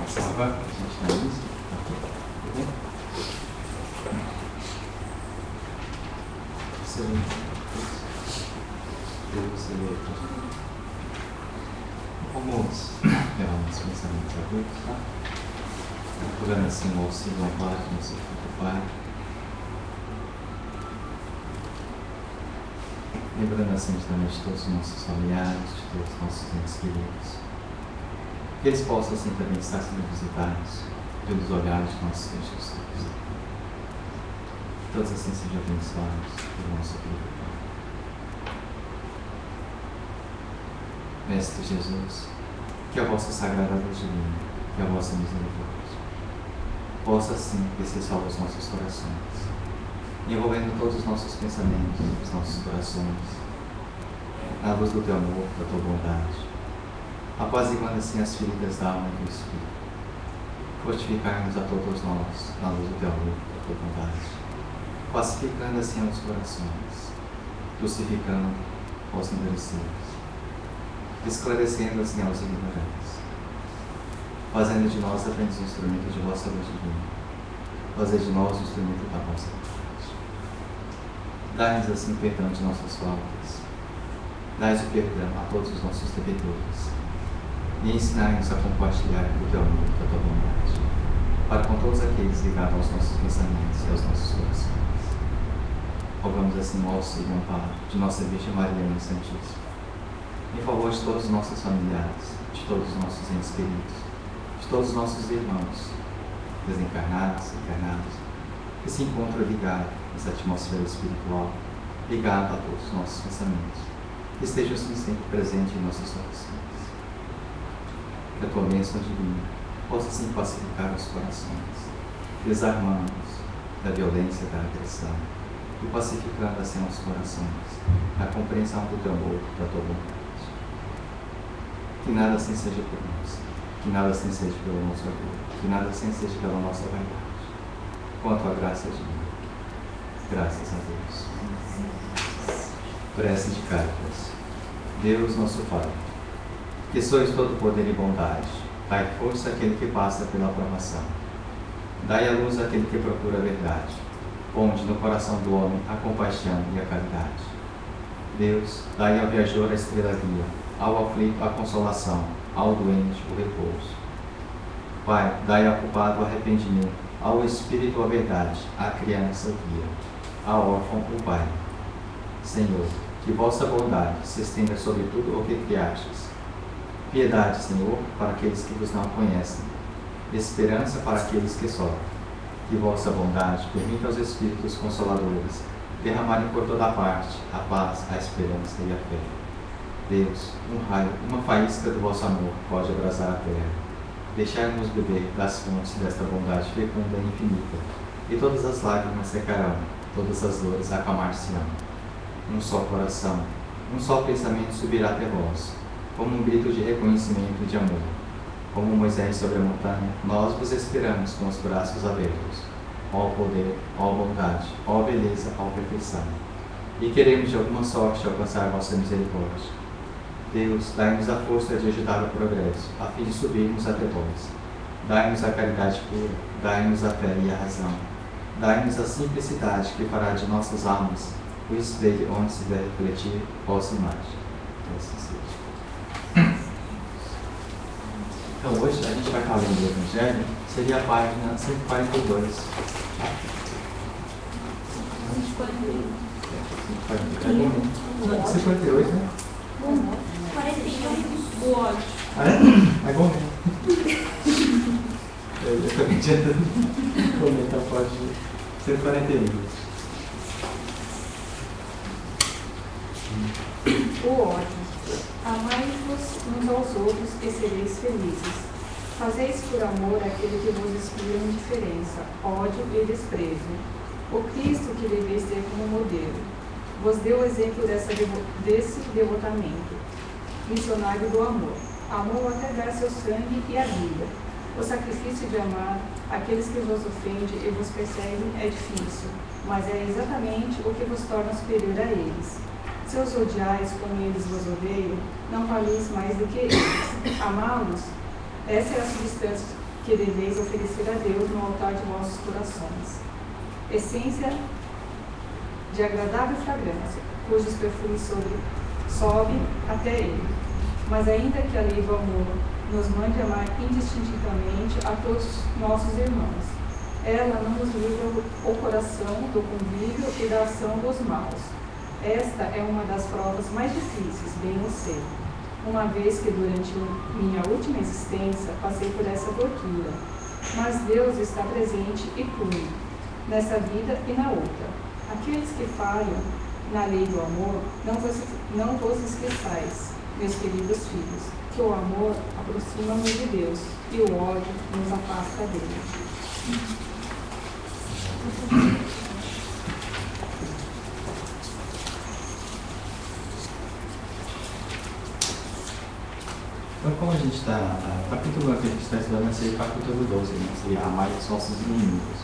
salvar a gente na lista. Tudo bem? Você lê vamos levar nossos pensamentos adultos, tá? Procurando assim o auxílio amparo do nosso Filho Pai. Lembrando assim de todos os nossos familiares, de todos os nossos entes queridos. Que eles possam assim também estar sendo visitados pelos olhares de nosso Senhor Jesus. Todos assim sejam abençoados pelo nosso Filho Pai. Mestre Jesus, que a vossa sagrada luz divina, que a vossa misericórdia, possa assim descer sobre os nossos corações, envolvendo todos os nossos pensamentos, os nossos corações, na luz do teu amor, da tua bondade, apaziguando assim as feridas da alma e do espírito, fortificar-nos a todos nós, na luz do teu amor, da tua bondade, pacificando assim os corações, crucificando os endurecidos, esclarecendo assim aos ignorantes, fazendo de nós aprendiz instrumento de vossa luz divina, fazer de nós o instrumento da vossa vontade. Dai-nos assim perdão de nossas faltas, dai-nos o perdão a todos os nossos devedores, e ensinai-nos a compartilhar o teu amor e a tua bondade, para com todos aqueles ligados aos nossos pensamentos e aos nossos corações. Rogamos assim o auxílio e o amparo de nossa Virgem Maria Mãe Santíssima, em favor de todos os nossos familiares, de todos os nossos entes queridos, de todos os nossos irmãos, desencarnados, encarnados, que se encontram ligados nessa atmosfera espiritual, ligados a todos os nossos pensamentos, que estejam assim sempre presentes em nossos corações. Que a tua bênção divina possa assim pacificar os corações, desarmando-nos da violência e da agressão, e pacificando assim os corações, a compreensão do teu amor, da tua vontade. Que nada assim seja por nós, que nada assim seja pelo nosso orgulho, que nada assim seja pela nossa vaidade, com a tua graça divina. Graças a Deus. Prece de Cáritas. Deus nosso Pai, que sois todo poder e bondade, dai força àquele que passa pela provação, dai a luz àquele que procura a verdade, ponde no coração do homem a compaixão e a caridade. Deus, dai ao viajor a estrela guia, ao aflito a consolação, ao doente o repouso. Pai, dai ao culpado o arrependimento, ao espírito a verdade, à criança o guia, ao órfão o Pai. Senhor, que vossa bondade se estenda sobre tudo o que criastes. Piedade, Senhor, para aqueles que vos não conhecem, esperança para aqueles que sofrem. Que vossa bondade permita aos Espíritos Consoladores derramarem por toda parte a paz, a esperança e a fé. Deus, um raio, uma faísca do vosso amor pode abrasar a terra. Deixai-nos beber das fontes desta bondade fecunda e infinita, e todas as lágrimas secarão, todas as dores acalmar-se-ão. Um só coração, um só pensamento subirá até vós, como um grito de reconhecimento e de amor. Como Moisés sobre a montanha, nós vos esperamos com os braços abertos. Ó poder, ó bondade, ó beleza, ó perfeição. E queremos de alguma sorte alcançar vossa misericórdia. Deus, dai-nos a força de ajudar o progresso, a fim de subirmos até vós. Dai-nos a caridade pura, dai-nos a fé e a razão. Dai-nos a simplicidade que fará de nossas almas o espelho onde se deve refletir vossa imagem. Assim seja. Então hoje a gente vai estar lendo o Evangelho, seria a página 142. 158, né? 41, o ódio. Ah, é? É bom mesmo. Eu também tinha comentar a página 141. O ódio. Amai-vos uns aos outros e sereis felizes. Fazeis por amor aquele que vos inspira indiferença, ódio e desprezo. O Cristo que deveis ter como modelo vos deu o exemplo desse devotamento. Missionário do amor. Amou até dar seu sangue e a vida. O sacrifício de amar aqueles que vos ofendem e vos perseguem é difícil, mas é exatamente o que vos torna superior a eles. Se os odiais como eles vos odeiam, não valeis mais do que eles. Amá-los, essa é a substância que deveis oferecer a Deus no altar de vossos corações. Essência de agradável fragrância, cujos perfumes sobem até Ele. Mas ainda que a lei do amor nos mande amar indistintamente a todos nossos irmãos, ela não nos livra o coração do convívio e da ação dos maus. Esta é uma das provas mais difíceis, bem eu sei, uma vez que durante minha última existência passei por essa tortura. Mas Deus está presente e pune, nessa vida e na outra. Aqueles que falham na lei do amor, não vos esqueçais, meus queridos filhos, que o amor aproxima-nos de Deus e o ódio nos afasta dele. Então, como a gente está, o capítulo que a gente está estudando seria o capítulo 12, né? Seria amar os nossos inimigos.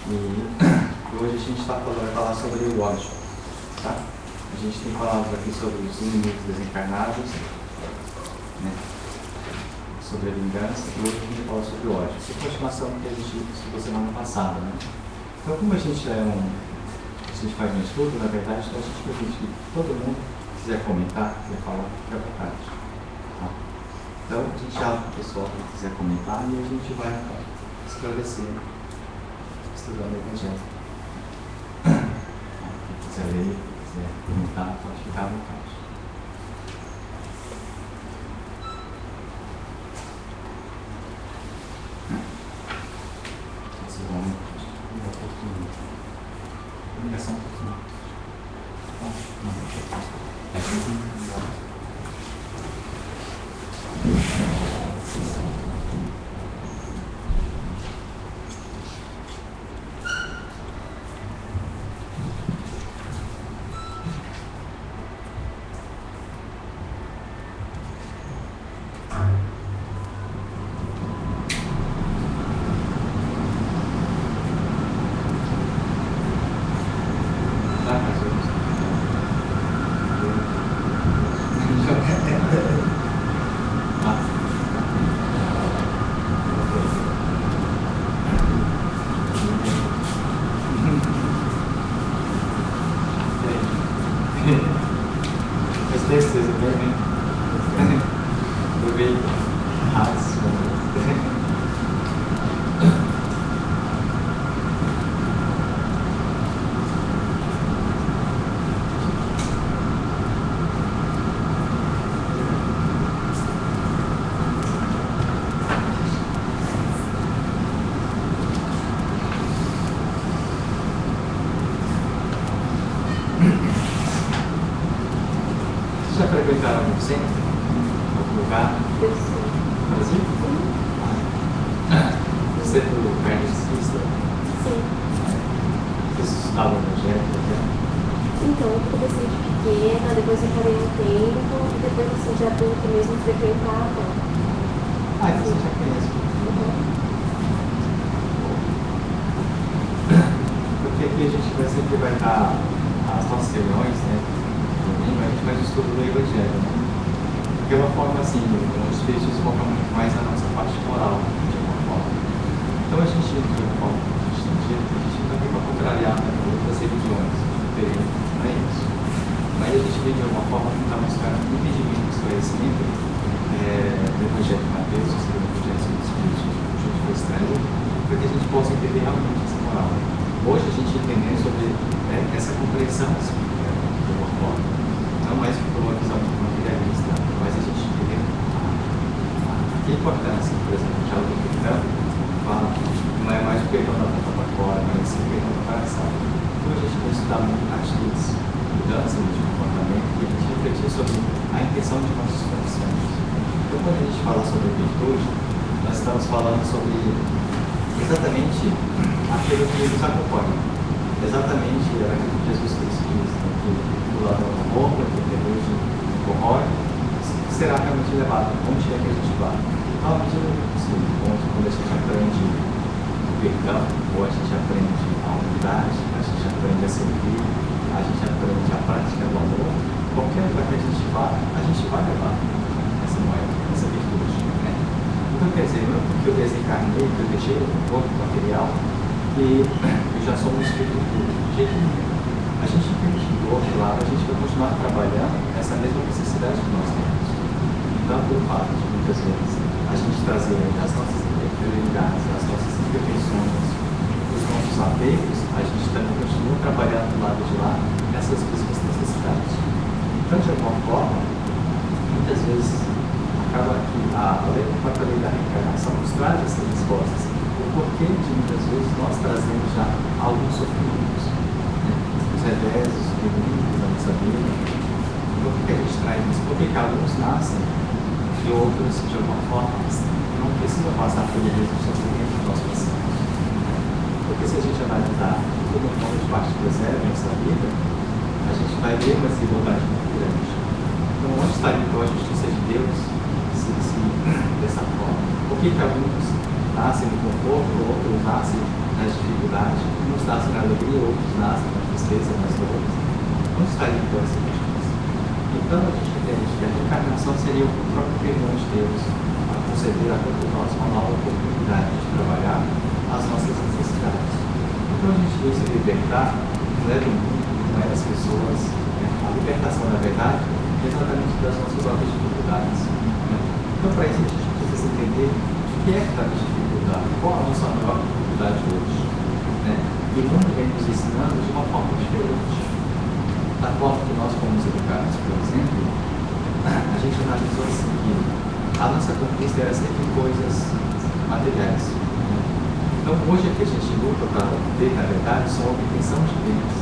E hoje a gente vai falar sobre o ódio, tá? A gente tem falado aqui sobre os inimigos desencarnados, né? Sobre a vingança, e hoje a gente vai falar sobre o ódio. Essa é a continuação que a gente estudou semana passada, né? Então, como a gente a gente faz um estudo, na verdade, então a gente permite que todo mundo quiser comentar, quiser falar, fique à vontade. Tá? Então, a gente abre para o pessoal que quiser comentar e a gente vai esclarecer, estudando o Evangelho. Quem quiser ler, quiser comentar, pode ficar à vontade. Esse homem, um pouquinho. Ligação um pouquinho. É muito já frequentaram algum centro? Algum lugar? Brasil? Centro kardecista? Sim. Vocês estudavam o Evangelho? Então, eu comecei de pequena, depois eu parei um tempo, e depois assim, de adulto mesmo frequentava. Ah, então você já conhece. Porque aqui a gente sempre vai estar as nossas reuniões, né? Domingo, a gente faz o estudo do Evangelho, né? Porque é uma forma assim, os Espíritos focam muito mais na nossa parte moral, de alguma forma. Então a gente, de uma forma, a gente não está aqui para contrariar outras religiões diferentes, não é isso. Mas a gente vem de alguma forma tentar buscar um entendimento, esclarecimento do Evangelho de Mateus, do Evangelho dos Espíritos, junto com o estranho, para que a gente possa entender realmente essa moral. Hoje a gente entendendo sobre essa compreensão espírita, de alguma forma, não mais por uma visão materialista, mas a gente entender a importância, por exemplo, já o perdão, fala, não é mais o perdão da ponta para fora, mas sim o perdão do coração. Então a gente vai estudar muito atitudes, mudanças de comportamento e a gente refletir sobre a intenção de nossos corações. Então quando a gente fala sobre virtude, nós estamos falando sobre exatamente aquilo que nos acompanha. Exatamente aquilo que Jesus Cristo diz, que do lado da roupa, que hoje corrói, será realmente levado, onde é que a gente vai. Então, à medida do possível, quando a gente aprende o perdão, ou a gente aprende a humildade, a gente aprende a servir, a gente aprende a prática do amor, qualquer lugar que a gente vai levar essa moeda, essa virtude. Né? Então, a Então, quer dizer, não é porque eu desencarnei, que eu deixei o corpo material, que eu já sou um espírito puro. De jeito nenhum. A gente entende que do outro lado, a gente vai continuar trabalhando essa mesma necessidade que nós temos. Então, por fato de muitas vezes a gente trazer as nossas inferioridades, as nossas imperfeições, os nossos apegos, a gente também continua trabalhando do lado de lá essas mesmas necessidades. Então, de alguma forma, muitas vezes acaba que a própria lei da reencarnação nos traz essas respostas. O porquê de muitas vezes nós trazemos já alguns sofrimentos, né? Os revés, os inimigos da nossa vida. Por que a gente traz isso? Porque alguns nascem e outros, de alguma forma, não precisam passar por mesmo sofrimento que nós passamos. Porque se a gente analisar como um ponto de partida zero nessa vida, a gente vai ver uma desigualdade muito grande. Então, onde estaria então a justiça de Deus dessa forma? Por que alguns nascem no conforto, outros nascem nas dificuldades, uns nascem na alegria, outros nascem na tristeza, nas dores? Onde estaria então essa justiça? Então, a gente entende que a reencarnação seria o próprio perdão de Deus a conceder a todos nós uma nova oportunidade de trabalhar as nossas necessidades. Então, a gente veio se libertar, não é do mundo, não é das pessoas, a libertação, na verdade, exatamente das nossas próprias dificuldades. Então, para isso, a gente precisa entender o que é que está nos dificultando, qual a nossa maior dificuldade hoje. E o mundo vem nos ensinando de uma forma diferente. Da forma que nós fomos educados, por exemplo, a gente analisou assim que a nossa conquista era sempre coisas materiais. Então, hoje o que a gente luta para obter, na verdade, só a obtenção de bens.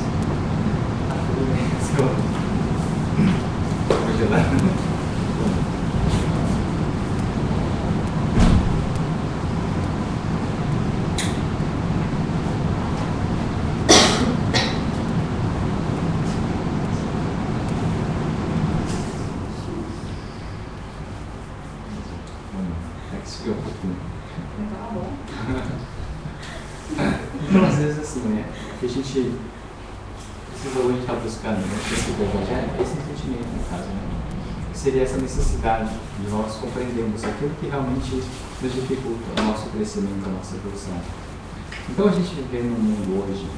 Então, às vezes, assim, o que a gente precisa hoje estar buscando, esse evangelho, esse sentimento, no caso, que seria essa necessidade de nós compreendermos aquilo que realmente nos dificulta o nosso crescimento, a nossa evolução. Então, a gente vive num mundo hoje,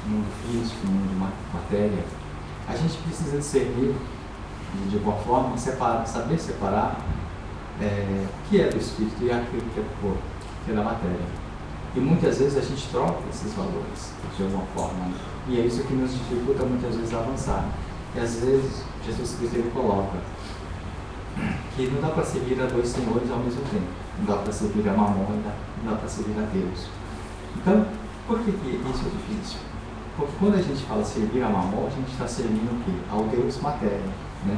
um mundo físico, um mundo de matéria, a gente precisa discernir, de alguma forma, saber separar o que é do espírito e aquilo que é do corpo, que é da matéria. E muitas vezes a gente troca esses valores, de alguma forma, e é isso que nos dificulta muitas vezes a avançar. E às vezes Jesus Cristo ele coloca que não dá para servir a dois senhores ao mesmo tempo. Não dá para servir a Mamon e não dá para servir a Deus. Então, por que isso é difícil? Porque quando a gente fala servir a Mamon, a gente está servindo o quê? Ao Deus matéria, né?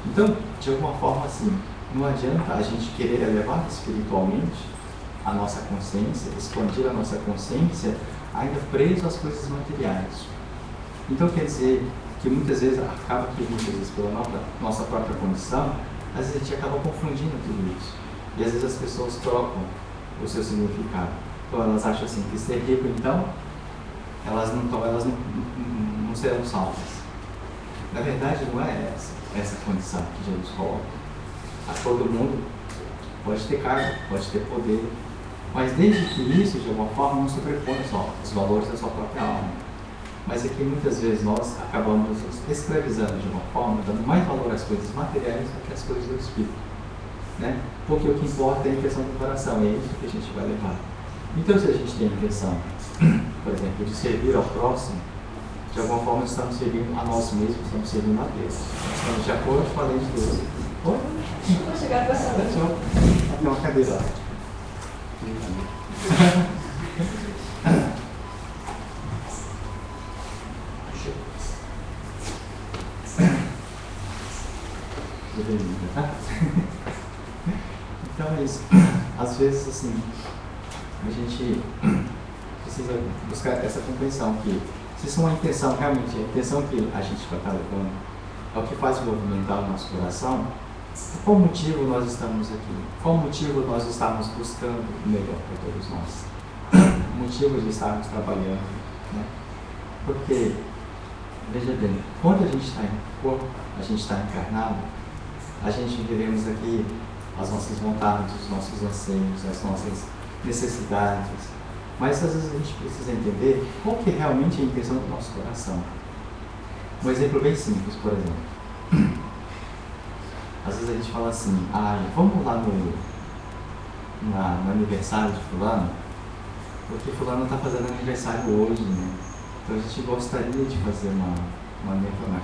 Então, de alguma forma assim, não adianta a gente querer elevar espiritualmente a nossa consciência, expandir a nossa consciência, ainda preso às coisas materiais. Então, quer dizer que muitas vezes acaba que, muitas vezes, pela nossa própria condição, às vezes a gente acaba confundindo tudo isso. E às vezes as pessoas trocam o seu significado. Então, elas acham assim, que ser rico, então, elas não serão salvas. Na verdade, não é essa condição que Jesus coloca. A todo mundo pode ter cargo, pode ter poder, mas desde que isso, de alguma forma, não sobrepõe só os valores da sua própria alma. Mas é que muitas vezes nós acabamos escravizando de uma forma, dando mais valor às coisas materiais do que às coisas do espírito. Né? Porque o que importa é a intenção do coração, e é isso que a gente vai levar. Então, se a gente tem a intenção, por exemplo, de servir ao próximo, de alguma forma estamos servindo a nós mesmos, estamos servindo a Deus. Estamos de acordo com a lei de Deus. Oi? Vou chegar para essa. Tem uma cadeira lá. Então é isso. Às vezes, assim, a gente precisa buscar essa compreensão que, se isso é uma intenção, realmente, a intenção que a gente vai estar levando é o que faz movimentar o nosso coração. Por qual motivo nós estamos aqui? Qual motivo nós estamos buscando o melhor para todos nós? O motivo de estarmos trabalhando, né? Porque, veja bem, quando a gente está em corpo, a gente está encarnado, a gente vivemos aqui as nossas vontades, os nossos anseios, as nossas necessidades. Mas às vezes a gente precisa entender qual que é realmente a intenção do nosso coração. Um exemplo bem simples, por exemplo. Às vezes a gente fala assim, vamos lá no aniversário de fulano, porque fulano está fazendo aniversário hoje, né? Então a gente gostaria de fazer uma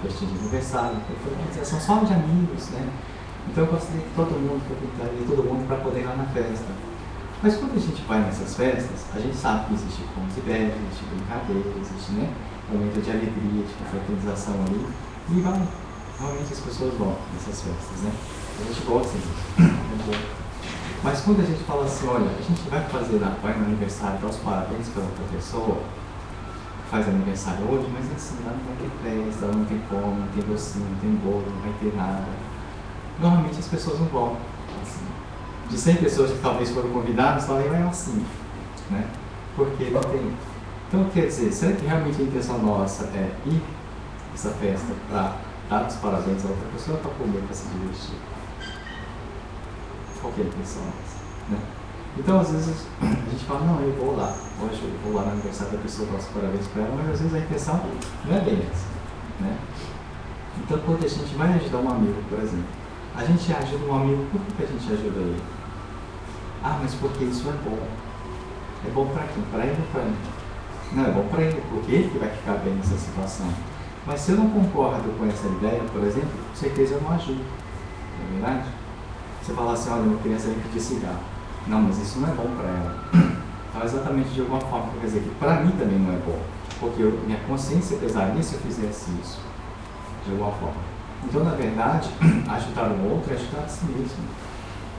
festinha de aniversário, porque são só de amigos, né? Então eu gostaria que todo mundo para poder ir lá na festa. Mas quando a gente vai nessas festas, a gente sabe que existe contos e bebes, existe brincadeira, existe, né, momento de alegria, de confraternização ali, e vai. Realmente as pessoas vão nessas festas, né? A gente gosta disso. Mas quando a gente fala assim, olha, a gente vai no aniversário, dar os parabéns para outra pessoa, faz aniversário hoje, mas assim, lá não vai ter festa, lá não tem pão, não tem docinho, não tem bolo, não vai ter nada. Normalmente as pessoas não vão. Assim, de 100 pessoas que talvez foram convidadas, talvez vai assim, né? Porque não tem. Então, quer dizer, será que realmente a intenção nossa é ir essa festa para dar os parabéns a outra pessoa ou para comer, para se divertir? Qual que é a intenção nossa, né? Então, às vezes, a gente fala, não, eu vou lá, hoje eu vou lá no aniversário da pessoa, dar os parabéns para ela, mas às vezes a intenção não é bem essa, né? Então, quando a gente vai ajudar um amigo, por exemplo, a gente ajuda um amigo, por que a gente ajuda ele? Mas porque isso é bom. É bom para quem? Para ele ou para mim? Não, é bom para ele, porque ele que vai ficar bem nessa situação. Mas se eu não concordo com essa ideia, por exemplo, com certeza eu não ajudo. Não é verdade? Você fala assim, olha, uma criança vem pedir cigarro. Não, mas isso não é bom para ela. Então, exatamente de alguma forma, quer dizer que para mim também não é bom. Porque minha consciência pesaria se eu fizesse isso. De alguma forma. Então, na verdade, ajudar o outro é ajudar a si mesmo.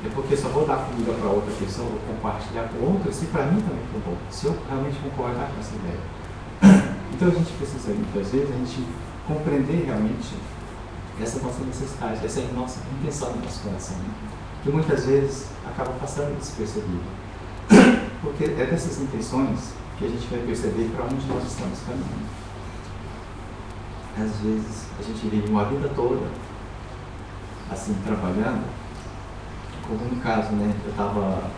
É porque eu só vou dar comida para outra pessoa, vou compartilhar com outra, se para mim também for bom. Se eu realmente concordar com essa ideia. Então, a gente precisa, muitas vezes, a gente compreender realmente essa nossa necessidade, essa é a nossa intenção do nosso coração. Que muitas vezes acaba passando despercebido. Porque é dessas intenções que a gente vai perceber para onde nós estamos caminhando. Às vezes a gente vive uma vida toda assim, trabalhando, como no caso, né, eu estava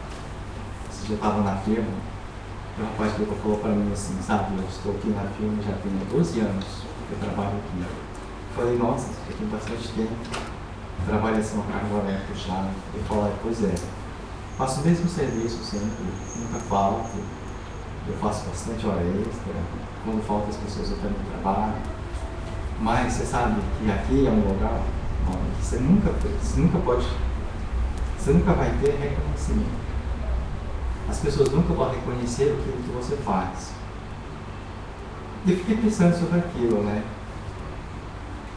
na firma, e o rapaz falou para mim assim, sabe, eu estou aqui na firma já tem 12 anos que eu trabalho aqui. Eu falei, nossa, já tem bastante tempo, trabalho assim, uma carga horária puxada. Ele falou, pois é, faço o mesmo serviço sempre, nunca falto, eu faço bastante hora extra, quando falta as pessoas eu também trabalho. Mas você sabe que aqui é um lugar onde você nunca vai ter reconhecimento. As pessoas nunca vão reconhecer aquilo que você faz. E eu fiquei pensando sobre aquilo, né?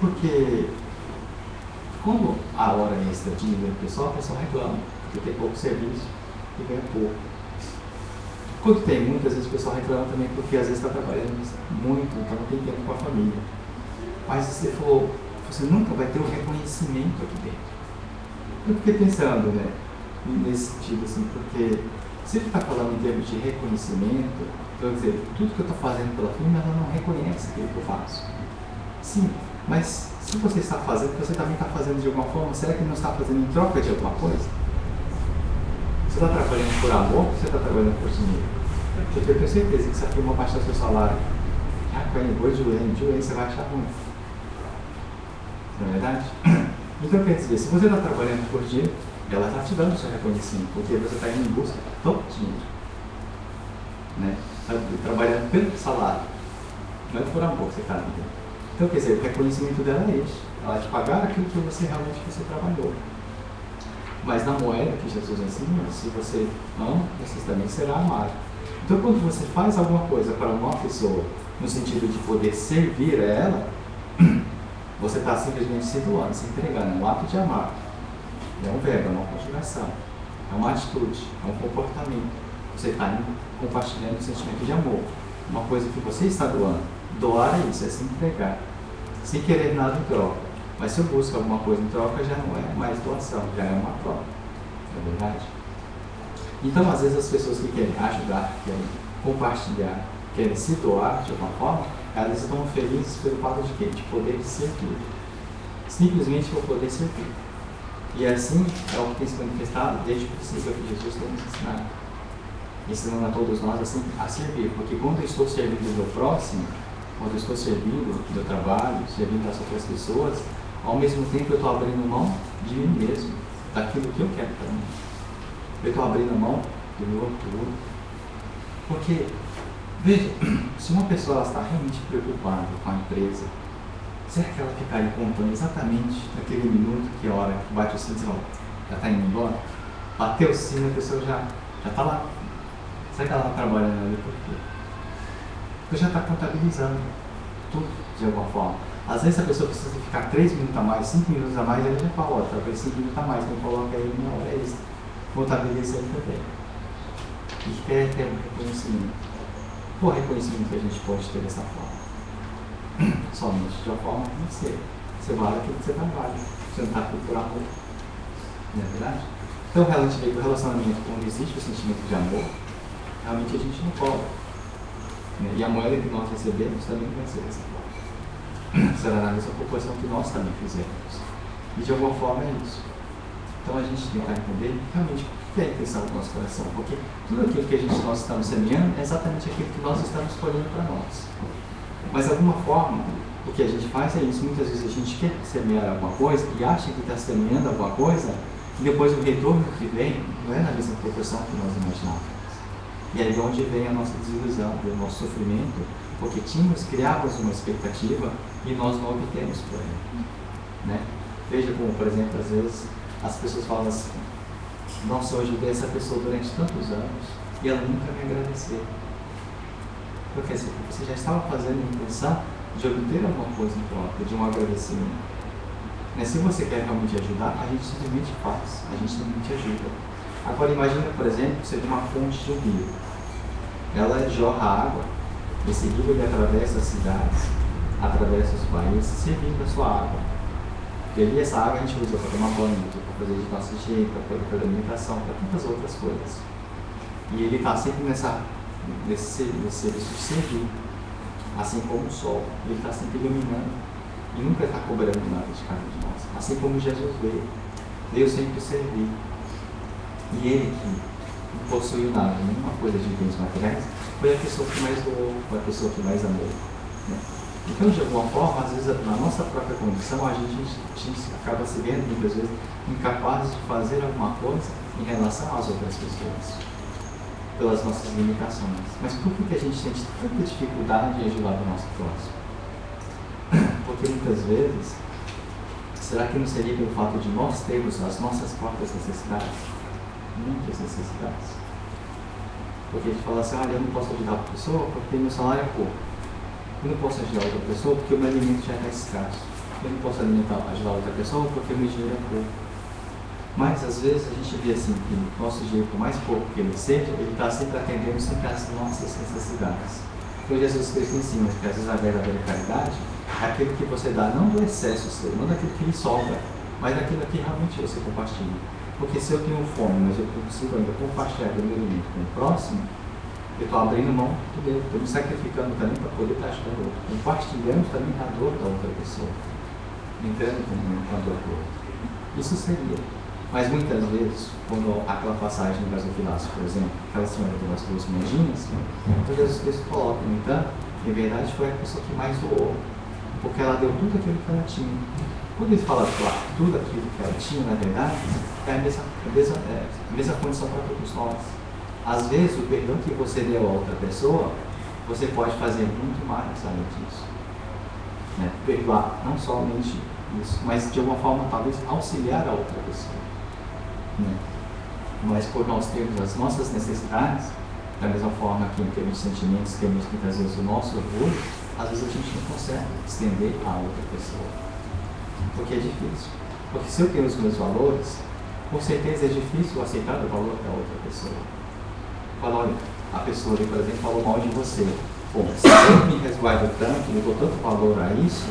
Porque quando a hora extra diminui o pessoal reclama, porque tem pouco serviço e ganha pouco. Quando tem muito, às vezes o pessoal reclama também porque às vezes está trabalhando muito, então não tem tempo com a família. Mas você falou, você nunca vai ter o reconhecimento aqui dentro. Eu fiquei pensando, né, nesse sentido, assim, porque se ele está falando em termos de reconhecimento, quer dizer, tudo que eu estou fazendo pela firma, ela não reconhece aquilo que eu faço. Sim, mas se você está fazendo, você também está fazendo de alguma forma, será que não está fazendo em troca de alguma coisa? Você está trabalhando por amor ou você está trabalhando por dinheiro? Porque eu tenho certeza que se a firma baixar seu salário, com a língua de joelho, você vai achar ruim. Não é verdade? Então, quer dizer, se você está trabalhando por dinheiro, ela está te dando o seu reconhecimento, porque você está indo em busca do dinheiro. Né? Está trabalhando pelo salário, não é por amor que você está ali. Então, quer dizer, o reconhecimento dela é este. Ela vai te pagar aquilo que você realmente trabalhou. Mas na moeda que Jesus ensina, se você ama, você também será amado. Então, quando você faz alguma coisa para uma pessoa, no sentido de poder servir a ela, você está simplesmente se doando, se entregando. É um ato de amar. É um verbo, é uma conjugação. É uma atitude, é um comportamento. Você está compartilhando o sentimento de amor. Uma coisa que você está doando. Doar é isso, é se entregar. Sem querer nada em troca. Mas se eu busco alguma coisa em troca, já não é mais doação, já é uma troca. Não é verdade? Então, às vezes, as pessoas que querem ajudar, querem compartilhar, querem se doar de alguma forma, elas estão felizes pelo fato de quê? De poder servir. Simplesmente por poder servir. E assim é o que tem se manifestado desde o princípio que Jesus tem nos ensinado. Ensinando a todos nós assim, a servir. Porque quando eu estou servindo o meu próximo, quando eu estou servindo o meu trabalho, servindo as outras pessoas, ao mesmo tempo eu estou abrindo mão de mim mesmo, daquilo que eu quero para mim. Eu estou abrindo mão do meu orgulho. Porque, veja, se uma pessoa está realmente preocupada com a empresa, será que ela ficaria contando exatamente naquele minuto que a hora que bate o sino, já está indo embora? Bateu o sino, a pessoa já está lá. Será que ela está trabalhando ali por quê? Porque já está contabilizando tudo de alguma forma. Às vezes a pessoa precisa ficar 3 minutos a mais, 5 minutos a mais, ela já fala, ó, talvez 5 minutos a mais, então coloca aí uma hora extra. Contabiliza ele também. E quer ter um reconhecimento. Qual reconhecimento que a gente pode ter dessa forma? Somente de uma forma que você vale aquilo que você trabalha. Você não está aqui por amor. Não é verdade? Então, realmente, o relacionamento, quando existe o sentimento de amor, realmente a gente não cobra. E a moeda que nós recebemos também vai ser dessa forma. Será na mesma proporção que nós também fizemos. E de alguma forma é isso. Então a gente tentar entender realmente o que é a intenção do nosso coração. Porque tudo aquilo que nós estamos semeando é exatamente aquilo que nós estamos colhendo para nós. Mas de alguma forma, o que a gente faz é isso. Muitas vezes a gente quer semear alguma coisa e acha que está semeando alguma coisa e depois o retorno que vem não é na mesma proporção que nós imaginávamos. E aí de onde vem a nossa desilusão, o nosso sofrimento, porque criávamos uma expectativa e nós não obtemos por ele. Né? Veja como, por exemplo, às vezes as pessoas falam assim, nossa, eu ajudei essa pessoa durante tantos anos e ela nunca me agradeceu. Porque você já estava fazendo a intenção de obter alguma coisa em troca, de um agradecimento. Mas se você quer realmente ajudar, a gente simplesmente faz, a gente simplesmente ajuda. Agora imagina, por exemplo, você tem uma fonte de um rio. Ela jorra água, esse rio ele atravessa as cidades, atravessa os países, servindo a sua água. E ali essa água a gente usa para tomar banho, para fazer de nossa higiene, para fazer alimentação, para tantas outras coisas. E ele está sempre nesse serviço de servir, assim como o sol, ele está sempre iluminando e nunca está cobrando nada de cada um de nós, assim como Jesus veio sempre servir. E ele que não possuiu nada, nenhuma coisa de bens materiais, foi a pessoa que mais doou, foi a pessoa que mais amou. Né? Então, de alguma forma, às vezes, na nossa própria condição, a gente acaba se vendo, muitas vezes, incapazes de fazer alguma coisa em relação às outras pessoas, pelas nossas limitações. Mas por que a gente sente tanta dificuldade em ajudar o nosso próximo? Porque muitas vezes, será que não seria pelo fato de nós termos as nossas próprias necessidades? Muitas necessidades. Porque a gente fala assim, olha, eu não posso ajudar a pessoa porque meu salário é pouco. Eu não posso ajudar outra pessoa porque o meu alimento já está escasso. Eu não posso ajudar outra pessoa porque o meu dinheiro é pouco. Mas às vezes a gente vê assim que o nosso dinheiro, por mais pouco que ele seja, ele está sempre atendendo sempre às nossas necessidades. Então Jesus Cristo ensina que às vezes a verdadeira caridade é aquilo que você dá, não do excesso seu, não daquilo que lhe sobra, mas daquilo que realmente você compartilha. Porque se eu tenho fome, mas eu consigo ainda compartilhar o meu alimento com o próximo, eu estou abrindo mão do meu, estou me sacrificando também para poder estar ajudando o outro. Compartilhando também a dor da outra pessoa, entrando com a dor do outro. Isso seria. Mas muitas vezes, quando aquela passagem do gasofilaço, por exemplo, aquela senhora das 2 moedinhas, então Jesus Cristo coloca, no entanto, em verdade foi a pessoa que mais doou, porque ela deu tudo aquilo que ela tinha. Quando ele fala tudo aquilo que ela tinha, na verdade, é a mesma condição para todos nós. Às vezes, o perdão que você deu a outra pessoa, você pode fazer muito mais além disso. Né? Perdoar não somente isso, mas de alguma forma, talvez, auxiliar a outra pessoa. Né? Mas por nós termos as nossas necessidades, da mesma forma que em termos de sentimentos, temos muitas vezes o nosso orgulho, às vezes a gente não consegue estender a outra pessoa. Porque é difícil. Porque se eu tenho os meus valores, com certeza é difícil aceitar o valor da outra pessoa. Fala, olha, a pessoa ali, por exemplo, falou mal de você. Bom, se eu me resguardo tanto, eu dou tanto valor a isso,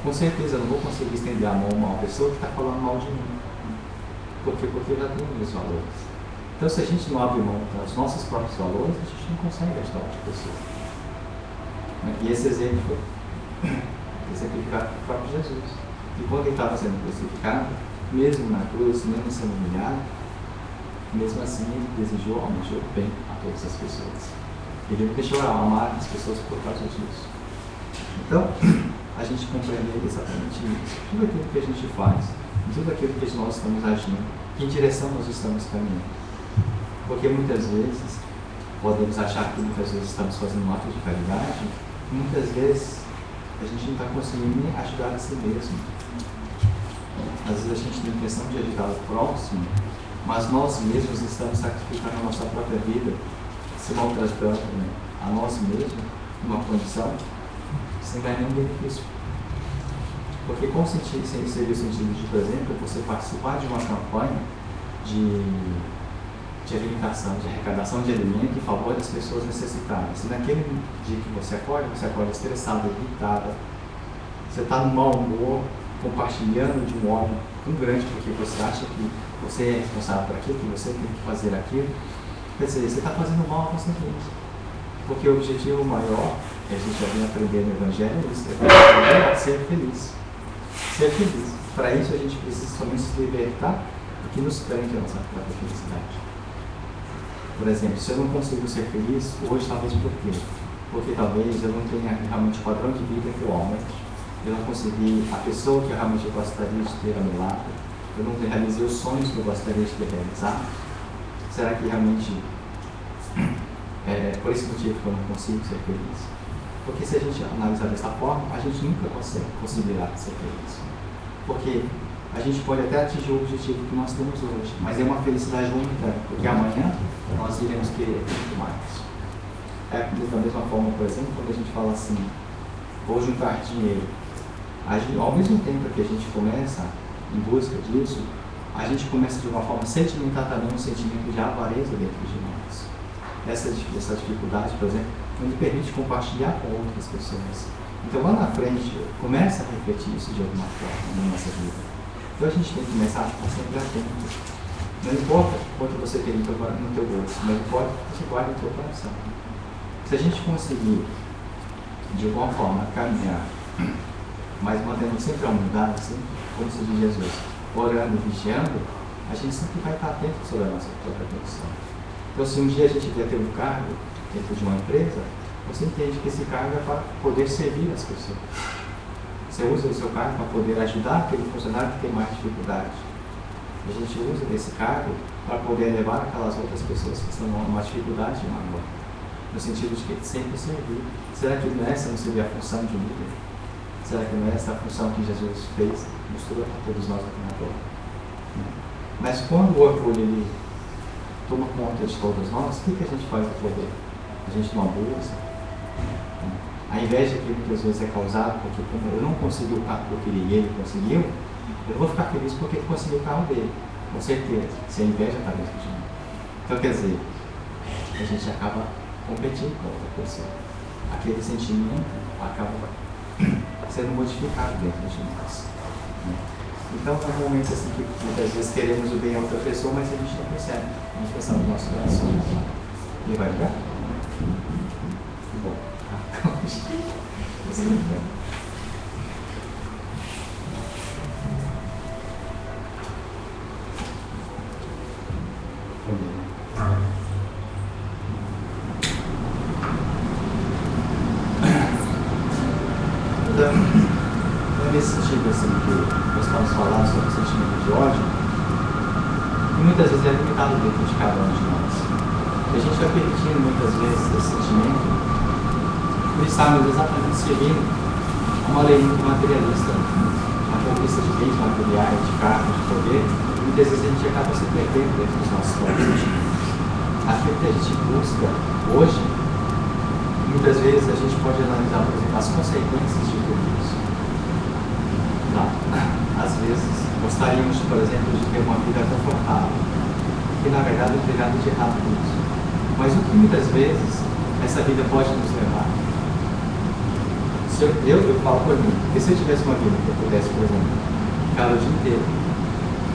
com certeza eu não vou conseguir estender a mão a uma pessoa que está falando mal de mim. Porque eu já tenho meus valores. Então, se a gente não abre mão dos nossos próprios valores, a gente não consegue ajudar outra pessoa. E esse exemplo foi exemplificado pelo próprio Jesus. E quando ele estava sendo crucificado, mesmo na cruz, mesmo sendo humilhado, mesmo assim ele desejou, almejou bem a todas as pessoas. Ele não deixou amar as pessoas por causa disso. Então, a gente compreender exatamente isso. Tudo aquilo que a gente faz, tudo aquilo que nós estamos agindo, que direção nós estamos caminhando. Porque muitas vezes, podemos achar que muitas vezes estamos fazendo um ato de caridade, e muitas vezes a gente não está conseguindo nem ajudar a si mesmo. Às vezes a gente tem a intenção de ajudar o próximo, mas nós mesmos estamos sacrificando a nossa própria vida, se maltratando a nós mesmos, numa condição, sem ganhar nenhum benefício. Porque com seria o sentido de, por exemplo, você participar de uma campanha de alimentação, de arrecadação de alimento em favor das pessoas necessitadas. E naquele dia que você acorda estressado, irritado, você está no mau humor, compartilhando de um ódio tão grande porque você acha que você é responsável por aquilo, que você tem que fazer aquilo. Quer dizer, você está fazendo mal a você mesmo. Porque o objetivo maior, que a gente já vem aprender no Evangelho, é isso, é ser feliz. Ser feliz. Para isso a gente precisa somente se libertar do que nos prende a nossa própria felicidade. Por exemplo, se eu não consigo ser feliz hoje, talvez por quê? Porque talvez eu não tenha realmente o padrão de vida que eu almejo. Eu não consegui a pessoa que eu realmente gostaria de ter ao meu lado. Eu não realizei os sonhos que eu gostaria de ter realizado. Será que realmente é por esse motivo que eu não consigo ser feliz? Porque se a gente analisar dessa forma, a gente nunca conseguirá ser feliz. Porque a gente pode até atingir o objetivo que nós temos hoje, mas é uma felicidade momentânea, porque amanhã nós iremos querer muito mais. É da mesma forma, por exemplo, quando a gente fala assim, vou juntar dinheiro. Ao mesmo tempo que a gente começa em busca disso, a gente começa de uma forma sentimental também um sentimento de avareza dentro de nós. Essa dificuldade, por exemplo, não me permite compartilhar com outras pessoas. Então lá na frente, começa a refletir isso de alguma forma na nossa vida. Então a gente tem que começar a estar sempre atento. Não importa quanto você tem no teu bolso, não importa o que você guarda no teu coração. Se a gente conseguir, de alguma forma, caminhar, mas mantendo sempre a humildade, sempre, como se diz Jesus, orando e vigiando, a gente sempre vai estar atento sobre a nossa própria condição. Então, se um dia a gente vier ter um cargo dentro de uma empresa, você entende que esse cargo é para poder servir as pessoas. Você usa o seu cargo para poder ajudar aquele funcionário que tem mais dificuldade. A gente usa esse cargo para poder levar aquelas outras pessoas que estão numa dificuldade maior. No sentido de que sempre servir. Será que essa não seria a função de um líder? Será que não é essa a função que Jesus fez, mostrou para todos nós aqui na Terra? Mas quando o orgulho ele toma conta de todos nós, o que a gente faz para poder? A gente não abusa. A inveja que muitas vezes é causada porque como eu não consegui o carro que eu queria e ele conseguiu, eu não vou ficar feliz porque ele conseguiu o carro dele. Com certeza. Se a inveja está dentro de mim. Então, quer dizer, a gente acaba competindo com outra pessoa. Aquele sentimento acaba sendo modificado dentro de nós. Então, é um momento assim que muitas vezes queremos o bem a outra pessoa, mas a gente não percebe. A gente pensa no nosso coração. E vai ligar? Bom. Você não vai. Então, nesse sentido assim, que nós estamos falando sobre o sentimento de ódio, e muitas vezes é limitado dentro de cada um de nós. E a gente vai permitindo muitas vezes esse sentimento por estarmos exatamente seguindo uma lei muito materialista, uma conquista de bens materiais, de cargos, de poder, e muitas vezes a gente acaba se perdendo dentro dos nossos próprios sentimentos. Aquilo que a gente busca hoje, muitas vezes a gente pode analisar, por exemplo, as consequências de tudo isso. Às vezes, gostaríamos, por exemplo, de ter uma vida confortável, que na verdade não tem nada de errado com isso. Mas o que muitas vezes essa vida pode nos levar? Eu falo por mim, que se eu tivesse uma vida que eu pudesse, por exemplo, ficar o dia inteiro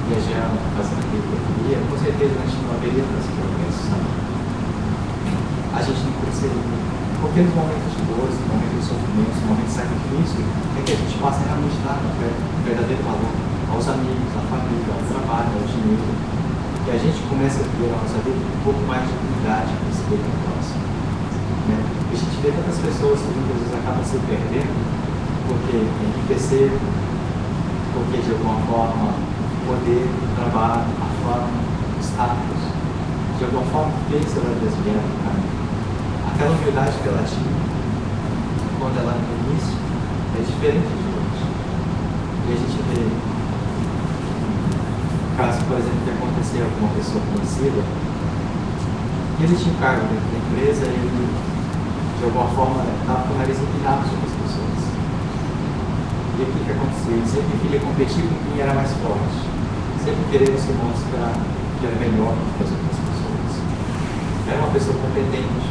viajando, fazendo aquilo que eu queria, com certeza a gente não haveria tantos progressos, sabe? A gente não perceberia. Porque nos momentos de dor, nos momentos de sofrimento, nos momentos de sacrifício, é que a gente passa a realmente dar o verdadeiro valor aos amigos, à família, ao trabalho, ao dinheiro, que a gente começa a viver a nossa vida com um pouco mais de dignidade a respeito do próximo. Né? A gente vê tantas pessoas que muitas vezes acabam se perdendo porque enriquecer, porque de alguma forma poder, trabalho, a fama, o status, de alguma forma fez ela desviar do caminho. Aquela humildade que ela tinha quando ela no início é diferente de hoje. E a gente vê caso, por exemplo, que aconteceu com uma pessoa conhecida, e ele tinha um cargo dentro da empresa e ele, de alguma forma, estava com o nariz empinado sobre as pessoas. E o que aconteceu? Ele sempre queria competir com quem era mais forte, sempre querendo se mostrar que era melhor do que as outras pessoas. Era uma pessoa competente,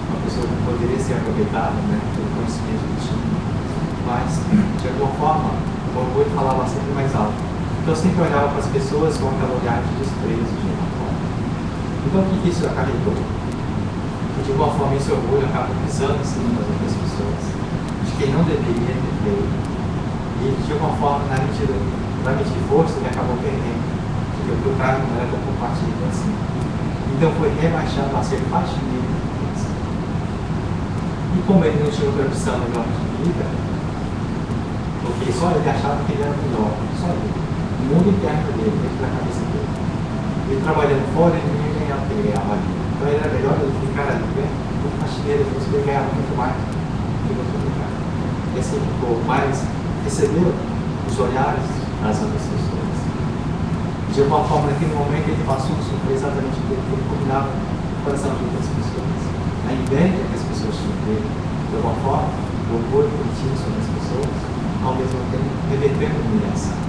uma pessoa que poderia ser aproveitada, né, pelo conhecimento que tinha, mas, de alguma forma, o orgulho falava sempre mais alto. Então eu sempre olhava para as pessoas com aquele olhar de desprezo, de alguma forma. Então o que isso acarretou? De alguma forma esse orgulho acaba pisando em cima das outras pessoas, de quem não deveria ter feito. E de alguma forma, na medida de força, ele acabou perdendo, porque o cargo não era tão compatível assim. Então foi rebaixado a ser faxineiro da empresa. E como ele não tinha outra opção melhor de vida, porque só ele achava que ele era melhor, só ele. O mundo interno dele, dentro da cabeça dele. Ele trabalhando fora, ele não ia ganhar o que ele ganhava ali. Então ele era melhor ele ficar ali, né? Como faxineiro, ele ganhava muito mais do que outro lugar. E assim ficou, mas recebeu os olhares das outras pessoas. De alguma forma, naquele momento, ele passou a sofrer exatamente aquilo que ele combinava no coração de outras pessoas. A inveja que as pessoas tinham dele, de alguma forma, o orgulho que ele tinha sobre as pessoas, ao mesmo tempo, revertendo a humilhação.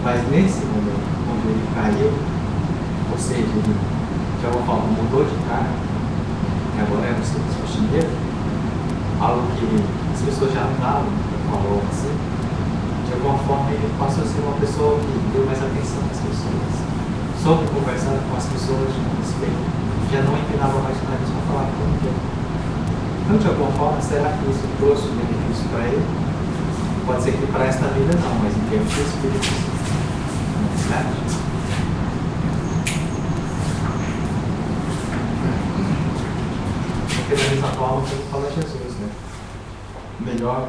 Mas nesse momento, quando ele caiu, ou seja, ele de alguma forma mudou de cara, e agora era um simples faxineiro, algo que as pessoas já não davam valor assim, de alguma forma ele passou a ser uma pessoa que deu mais atenção às pessoas, soube conversar com as pessoas de respeito, já não empinava mais o nariz para falar com ninguém. Então, de alguma forma, será que isso trouxe um benefício para ele? Pode ser que para esta vida não, mas em termos de espírito, sim. Certo? Porque da mesma forma que fala Jesus, né? Melhor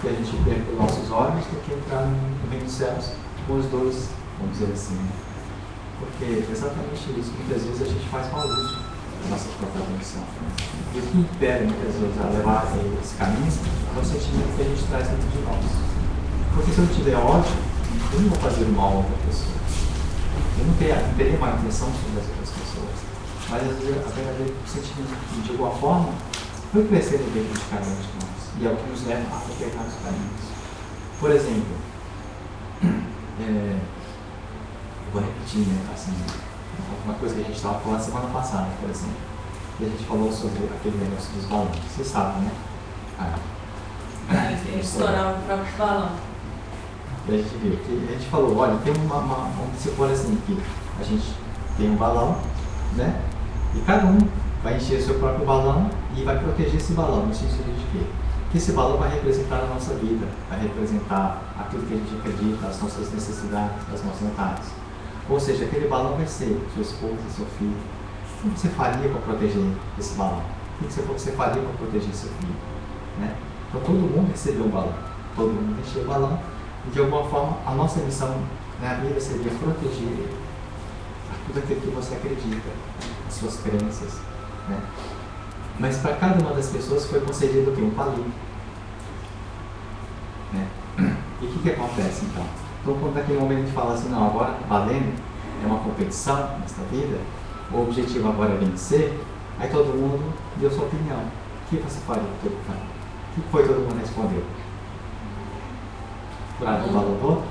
que a gente perca os nossos olhos do que entrar no reino dos céus com os dois, vamos dizer assim. Né? Porque é exatamente isso, muitas vezes a gente faz mau uso da nossa própria atenção. E o que impede muitas vezes a levar esse caminho é o sentimento que a gente traz dentro de nós. Porque se eu tiver ódio, eu não vou fazer mal a outra pessoa. Eu não teria má intenção sobre as outras pessoas. Mas às vezes a verdadeira sentimento de alguma forma foi crescendo dentro de cada um de nós. E é o que nos leva a determinados caminhos. Por exemplo, eu vou repetir, né, assim, uma coisa que a gente estava falando semana passada, por exemplo. E a gente falou sobre aquele negócio dos balões. Vocês sabem, né? Estourar o próprio balão. A gente viu que a gente falou, olha, tem vamos supor assim, que a gente tem um balão, né? E cada um vai encher o seu próprio balão e vai proteger esse balão, no sentido de quê? Que esse balão vai representar a nossa vida, vai representar aquilo que a gente acredita, as nossas necessidades, as nossas vontades. Ou seja, aquele balão vai ser sua esposa, seu filho. O que você faria para proteger esse balão? O que você faria para proteger seu filho? Né? Então todo mundo recebeu um balão, todo mundo encheu o balão. E de alguma forma, a nossa missão na vida seria proteger tudo aquilo que você acredita, as suas crenças. Né? Mas para cada uma das pessoas foi concedido o quê? Um palito. Né? E o que acontece então? Então, quando naquele momento a gente fala assim, não, agora valendo, é uma competição nesta vida, o objetivo agora é vencer, aí todo mundo deu sua opinião. O que você faria no teu campo? O que foi todo mundo respondeu? Para o valor do outro?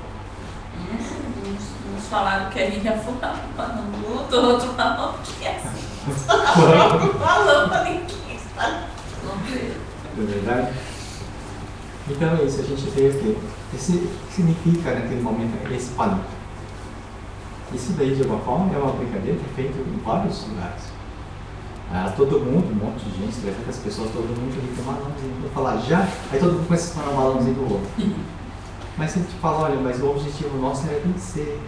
Uns falaram que a gente ia furar o balão do outro falou que é assim. Falou para ninguém, sabe? É verdade? Então é isso, a gente vê o quê? O que significa naquele momento esse palito? Isso daí, de alguma forma, é uma brincadeira que é feita em vários lugares. Todo mundo, um monte de gente, 300 pessoas, todo mundo ali tem um balãozinho. Vou falar já, aí todo mundo começa a falar um balãozinho do outro. Mas se a gente fala, olha, mas o objetivo nosso é vencer.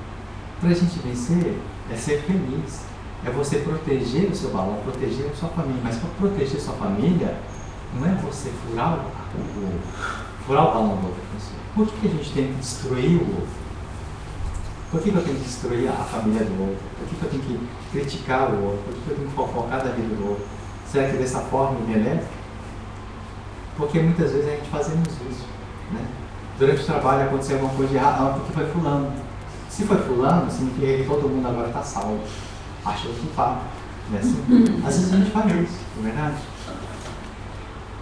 Para a gente vencer, é ser feliz. É você proteger o seu balão, proteger a sua família. Mas para proteger sua família, não é você furar o balão da outra pessoa. Por que a gente tem que destruir o outro? Por que eu tenho que destruir a família do outro? Por que eu tenho que criticar o outro? Por que eu tenho que fofocar da vida do outro? Será que dessa forma me eleva? Porque muitas vezes a gente fazemos isso, né? Durante o trabalho aconteceu alguma coisa de errado, porque foi fulano. Se foi fulano, significa que todo mundo agora está salvo. Achou que pá. Não é assim? Às vezes a gente faz isso, não é verdade?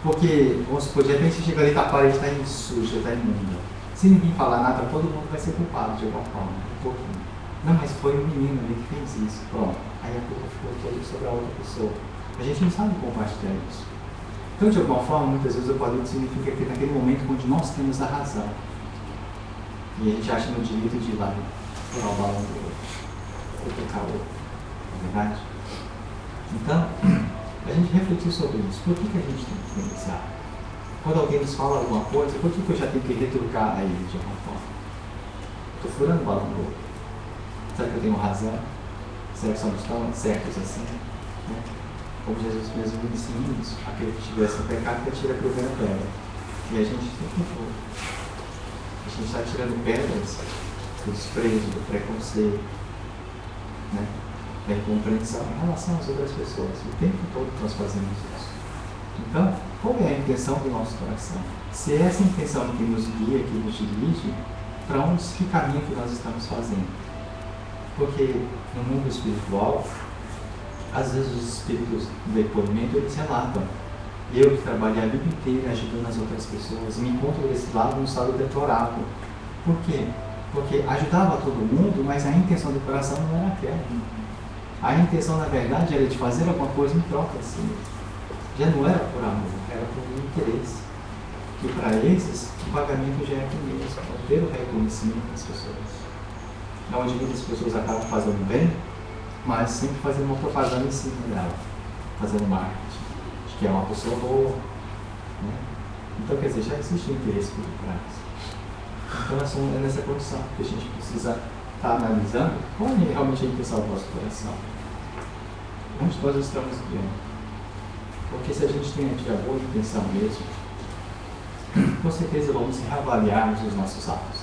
Porque, vamos supor, de repente você chega ali e a parede está suja, está imunda. Se ninguém falar nada, todo mundo vai ser culpado de alguma forma, um pouquinho. Não, mas foi o menino ali que fez isso. Pronto. Aí a culpa ficou toda sobre a outra pessoa. A gente não sabe compartilhar isso. Então, de alguma forma, muitas vezes o poder significa que naquele momento onde nós temos a razão. E a gente acha no direito de ir lá furar o balão do outro, ou tocar o outro. Não é verdade? Então, a gente refletir sobre isso. Por que a gente tem que pensar? Quando alguém nos fala alguma coisa, por que eu já tenho que retrucar a ele de alguma forma? Estou furando o balão do outro. Será que eu tenho razão? Será que somos tão certos assim? Né? Como Jesus mesmo me ensina isso. Aquele que tivesse um pecado, que atira a primeira pedra. E a gente tem controle. A gente está tirando pedras do desprezo, do preconceito, né? Da incompreensão em relação às outras pessoas. O tempo todo nós fazemos isso. Então, qual é a intenção do nosso coração? Se é essa intenção que nos guia, que nos dirige, para onde, que caminho que nós estamos fazendo? Porque no mundo espiritual, às vezes os espíritos do depoimento, eles relatam. Eu que trabalhei a vida inteira ajudando as outras pessoas, me encontro desse lado num estado deplorável. Por quê? Porque ajudava todo mundo, mas a intenção do coração não era aquela. A intenção, na verdade, era de fazer alguma coisa em troca assim. Já não era por amor, era por interesse. E para esses, o pagamento já é aqui mesmo, ter o reconhecimento das pessoas. Onde muitas pessoas acabam fazendo bem, mas sempre fazendo uma propaganda em cima dela, fazendo marketing, de que é uma pessoa boa. Né? Então, quer dizer, já existe um interesse por trás. Então, é nessa condição que a gente precisa estar analisando qual é realmente a intenção do nosso coração. Onde nós estamos guiando. Porque se a gente tiver boa intenção mesmo, com certeza vamos reavaliar os nossos atos.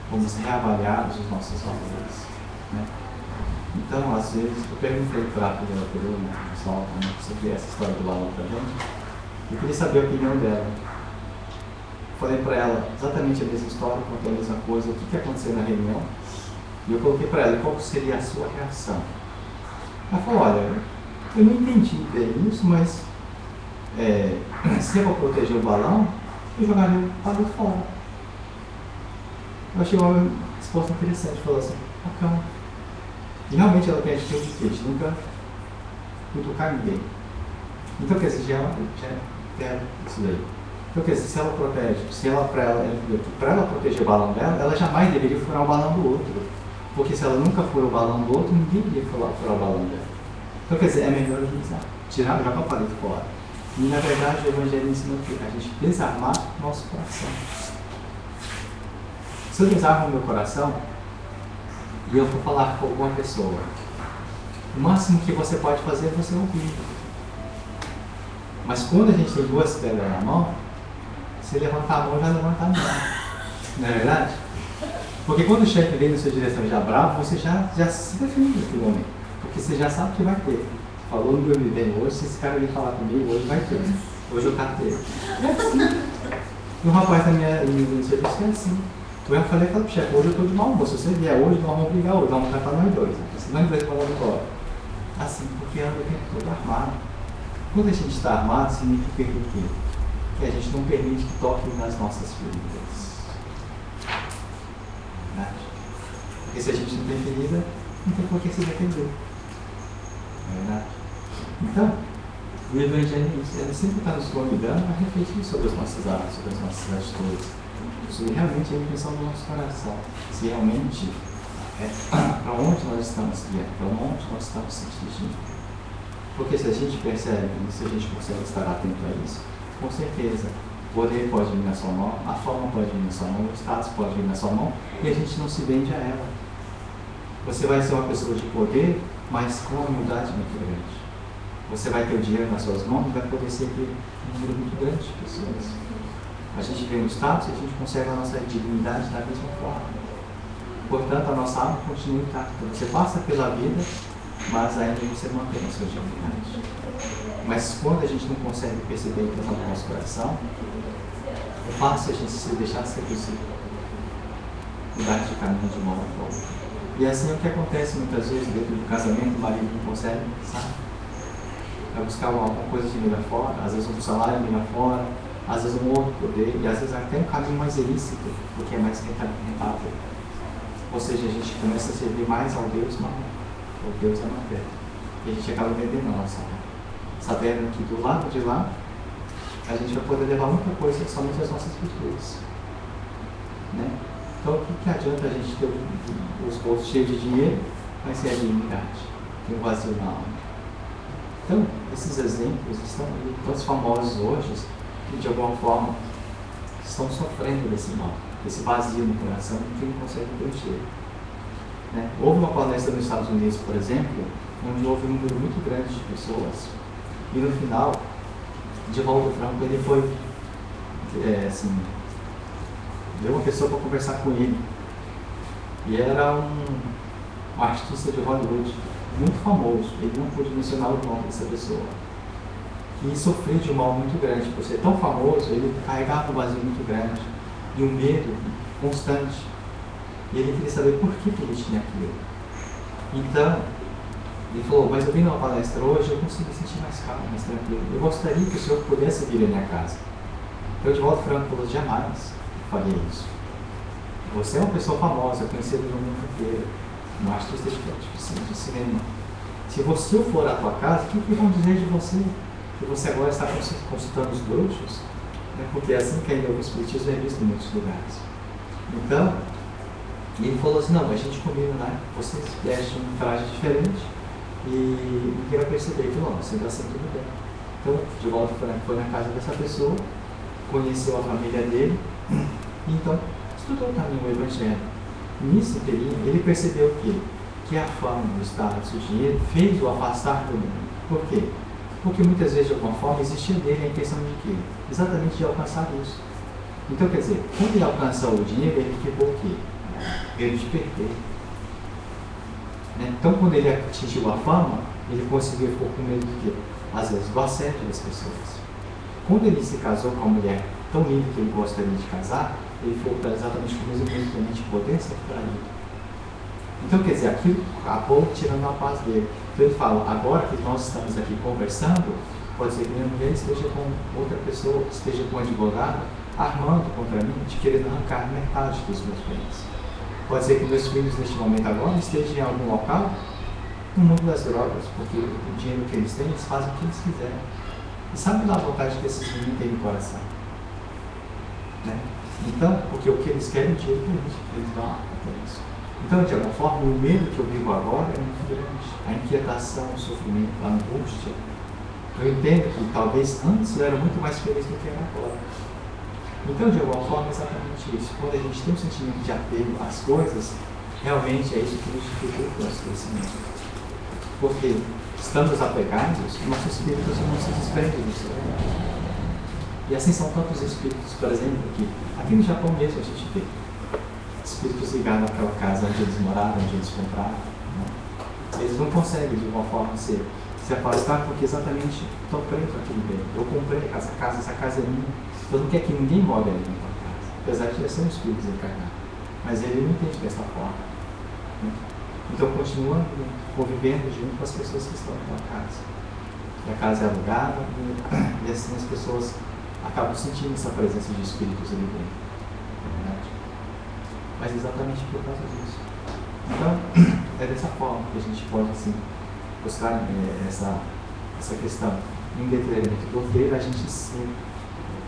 Vamos reavaliar os nossos valores. Né? Então, às vezes, eu perguntei para a primeira pergunta, pessoal, sobre essa história do balão também, e queria saber a opinião dela. Falei para ela exatamente a mesma história, contei a mesma coisa, o que aconteceu na reunião, e eu coloquei para ela qual seria a sua reação. Ela falou, olha, eu não entendi bem isso, mas se eu vou proteger o balão, eu jogaria o balão fora. Eu achei uma resposta interessante, falou assim, bacana. E realmente ela tem a atitude de nunca cutucar ninguém. Então, quer dizer, já é isso daí. Então, quer dizer, se ela protege, para ela proteger o balão dela, ela jamais deveria furar o balão do outro. Porque se ela nunca fura o balão do outro, ninguém iria furar o balão dela. Então, quer dizer, é melhor a gente tirar, jogar o palito fora. E, na verdade, o Evangelho ensina a gente desarmar nosso coração. Se eu desarmo o meu coração e eu for falar com alguma pessoa, o máximo que você pode fazer é você ouvir. Mas quando a gente tem duas pedras na mão, se levantar a mão, já levanta a mão. Não é verdade? Porque quando o chefe vem na sua direção já bravo, você já se defende naquele momento. Porque você já sabe que vai ter. Falou no meu bem hoje, se esse cara vir falar comigo, hoje vai ter. Hoje eu catei. É assim. E o rapaz da minha serviço é assim. Eu falei pro chefe, hoje eu estou de mau humor. Se você vier hoje, nós vamos brigar hoje, vamos tratar nós dois. Se nós dois falamos embora. Assim, porque anda o tempo todo armado. Quando a gente está armado, significa que o quê? Que a gente não permite que toquem nas nossas feridas. Verdade? Porque se a gente não tem ferida, não tem por que se defender. Não é verdade? Então, o Evangelho ele sempre está nos convidando a refletir sobre os nossos atos, sobre as nossas atitudes, sobre realmente a intenção do nosso coração. Se realmente para onde nós estamos guiando, para onde nós estamos se dirigindo. Porque se a gente percebe e se a gente consegue estar atento a isso, com certeza O poder pode vir na sua mão, a fama pode vir na sua mão, o status pode vir na sua mão, e a gente não se vende a ela. Você vai ser uma pessoa de poder, mas com uma humildade muito grande. Você vai ter o dinheiro nas suas mãos e vai poder servir um número muito grande de pessoas. A gente vê no status e a gente conserva a nossa dignidade da mesma forma. Portanto, a nossa alma continua intacta. Você passa pela vida, mas ainda você mantém a sua dignidade. Mas quando a gente não consegue perceber que está no nosso coração, é fácil a gente se deixar seduzir, mudar de caminho de uma hora para outra. E assim é o que acontece muitas vezes dentro do casamento, o marido não consegue, sabe? Vai buscar alguma coisa de melhor fora, às vezes um salário melhor fora, às vezes um outro poder, e às vezes até um caminho mais ilícito, porque é mais rentável. Ou seja, a gente começa a servir mais ao Deus Mamon, ao Deus da matéria. E a gente acaba vendendo a nossa alma, sabendo que do lado de lá, a gente vai poder levar muita coisa, somente as nossas virtudes. Né? Então, o que adianta a gente ter os bolsos cheios de dinheiro, mas sem a dignidade, tem um vazio na alma? Então, esses exemplos estão aí, todos famosos hoje, que de alguma forma estão sofrendo desse mal, desse vazio no coração que não conseguem preencher. Né? Houve uma palestra nos Estados Unidos, por exemplo, onde houve um número muito grande de pessoas, e no final, Divaldo Franco, ele foi, deu uma pessoa para conversar com ele, e era um artista de Hollywood, muito famoso, ele não pôde mencionar o nome dessa pessoa, e sofreu de um mal muito grande, por ser tão famoso, ele carregava um vazio muito grande, de um medo constante, e ele queria saber por que ele tinha aquilo. Então, ele falou, mas eu vim numa palestra hoje, eu consegui sentir mais calmo, mais tranquilo, eu gostaria que o senhor pudesse vir à minha casa. Então, Divaldo Franco falou, jamais faria isso. Você é uma pessoa famosa, conhecida no mundo inteiro, um artista de cinema. Se você for à tua casa, o que vão dizer de você? Que você agora está consultando os bruxos? Né? Porque é assim que ainda o espiritismo é visto em muitos lugares. Então, ele falou assim, não, a gente combina, né? Você veste um traje diferente e ninguém vai perceber que não, você está assim tudo bem. Então, Divaldo Franco foi na casa dessa pessoa, conheceu a família dele, e então estudou o caminho, o Evangelho. Nisso ele percebeu que a fama, o status, o dinheiro fez o afastar do mundo. Por quê? Porque muitas vezes, de alguma forma, existia nele a intenção de quê? Exatamente de alcançar isso. Então, quer dizer, quando ele alcançou o dinheiro, ele ficou o quê? Medo de perder. Né? Então, quando ele atingiu a fama, ele conseguiu, ficou com medo de quê? Às vezes, do assédio das pessoas. Quando ele se casou com uma mulher tão linda que ele gostaria de casar, ele ficou exatamente com o mesmo medo também de poder ser traído. Então, quer dizer, aquilo acabou tirando a paz dele. Então ele fala, agora que nós estamos aqui conversando, pode ser que minha mulher esteja com outra pessoa, esteja com um advogado, armando contra mim, de querer arrancar metade dos meus bens. Pode ser que meus filhos, neste momento agora, estejam em algum local, no mundo das drogas, porque o dinheiro que eles têm, eles fazem o que eles quiserem. E sabe lá a vontade que esses meninos têm no coração? Né? Então, porque o que eles querem, o dinheiro eles dão por isso. Então, de alguma forma, o medo que eu vivo agora é muito grande. A inquietação, o sofrimento, a angústia. Eu entendo que talvez antes eu era muito mais feliz do que era agora. Então, de alguma forma, é exatamente isso. Quando a gente tem um sentimento de apego às coisas, realmente é isso que nos dificulta o nosso crescimento. Porque estamos apegados, nossos espíritos não se desprendem disso. E assim são tantos espíritos, por exemplo, que aqui no Japão mesmo a gente vê espíritos ligados àquela casa onde eles moraram, onde eles compraram. Né? Eles não conseguem, de alguma forma, se afastar porque exatamente estão presos àquele bem. Eu comprei essa casa é minha. Eu não quero que ninguém more ali naquela casa, apesar de ser um espírito desencarnado. Mas ele não entende dessa forma. Né? Então continua convivendo junto com as pessoas que estão naquela casa. E a casa é alugada e assim as pessoas acabam sentindo essa presença de espíritos ali dentro. É verdade? Mas exatamente por causa disso. Então, é dessa forma que a gente pode assim, buscar essa questão. Em detrimento do ter, a gente sim,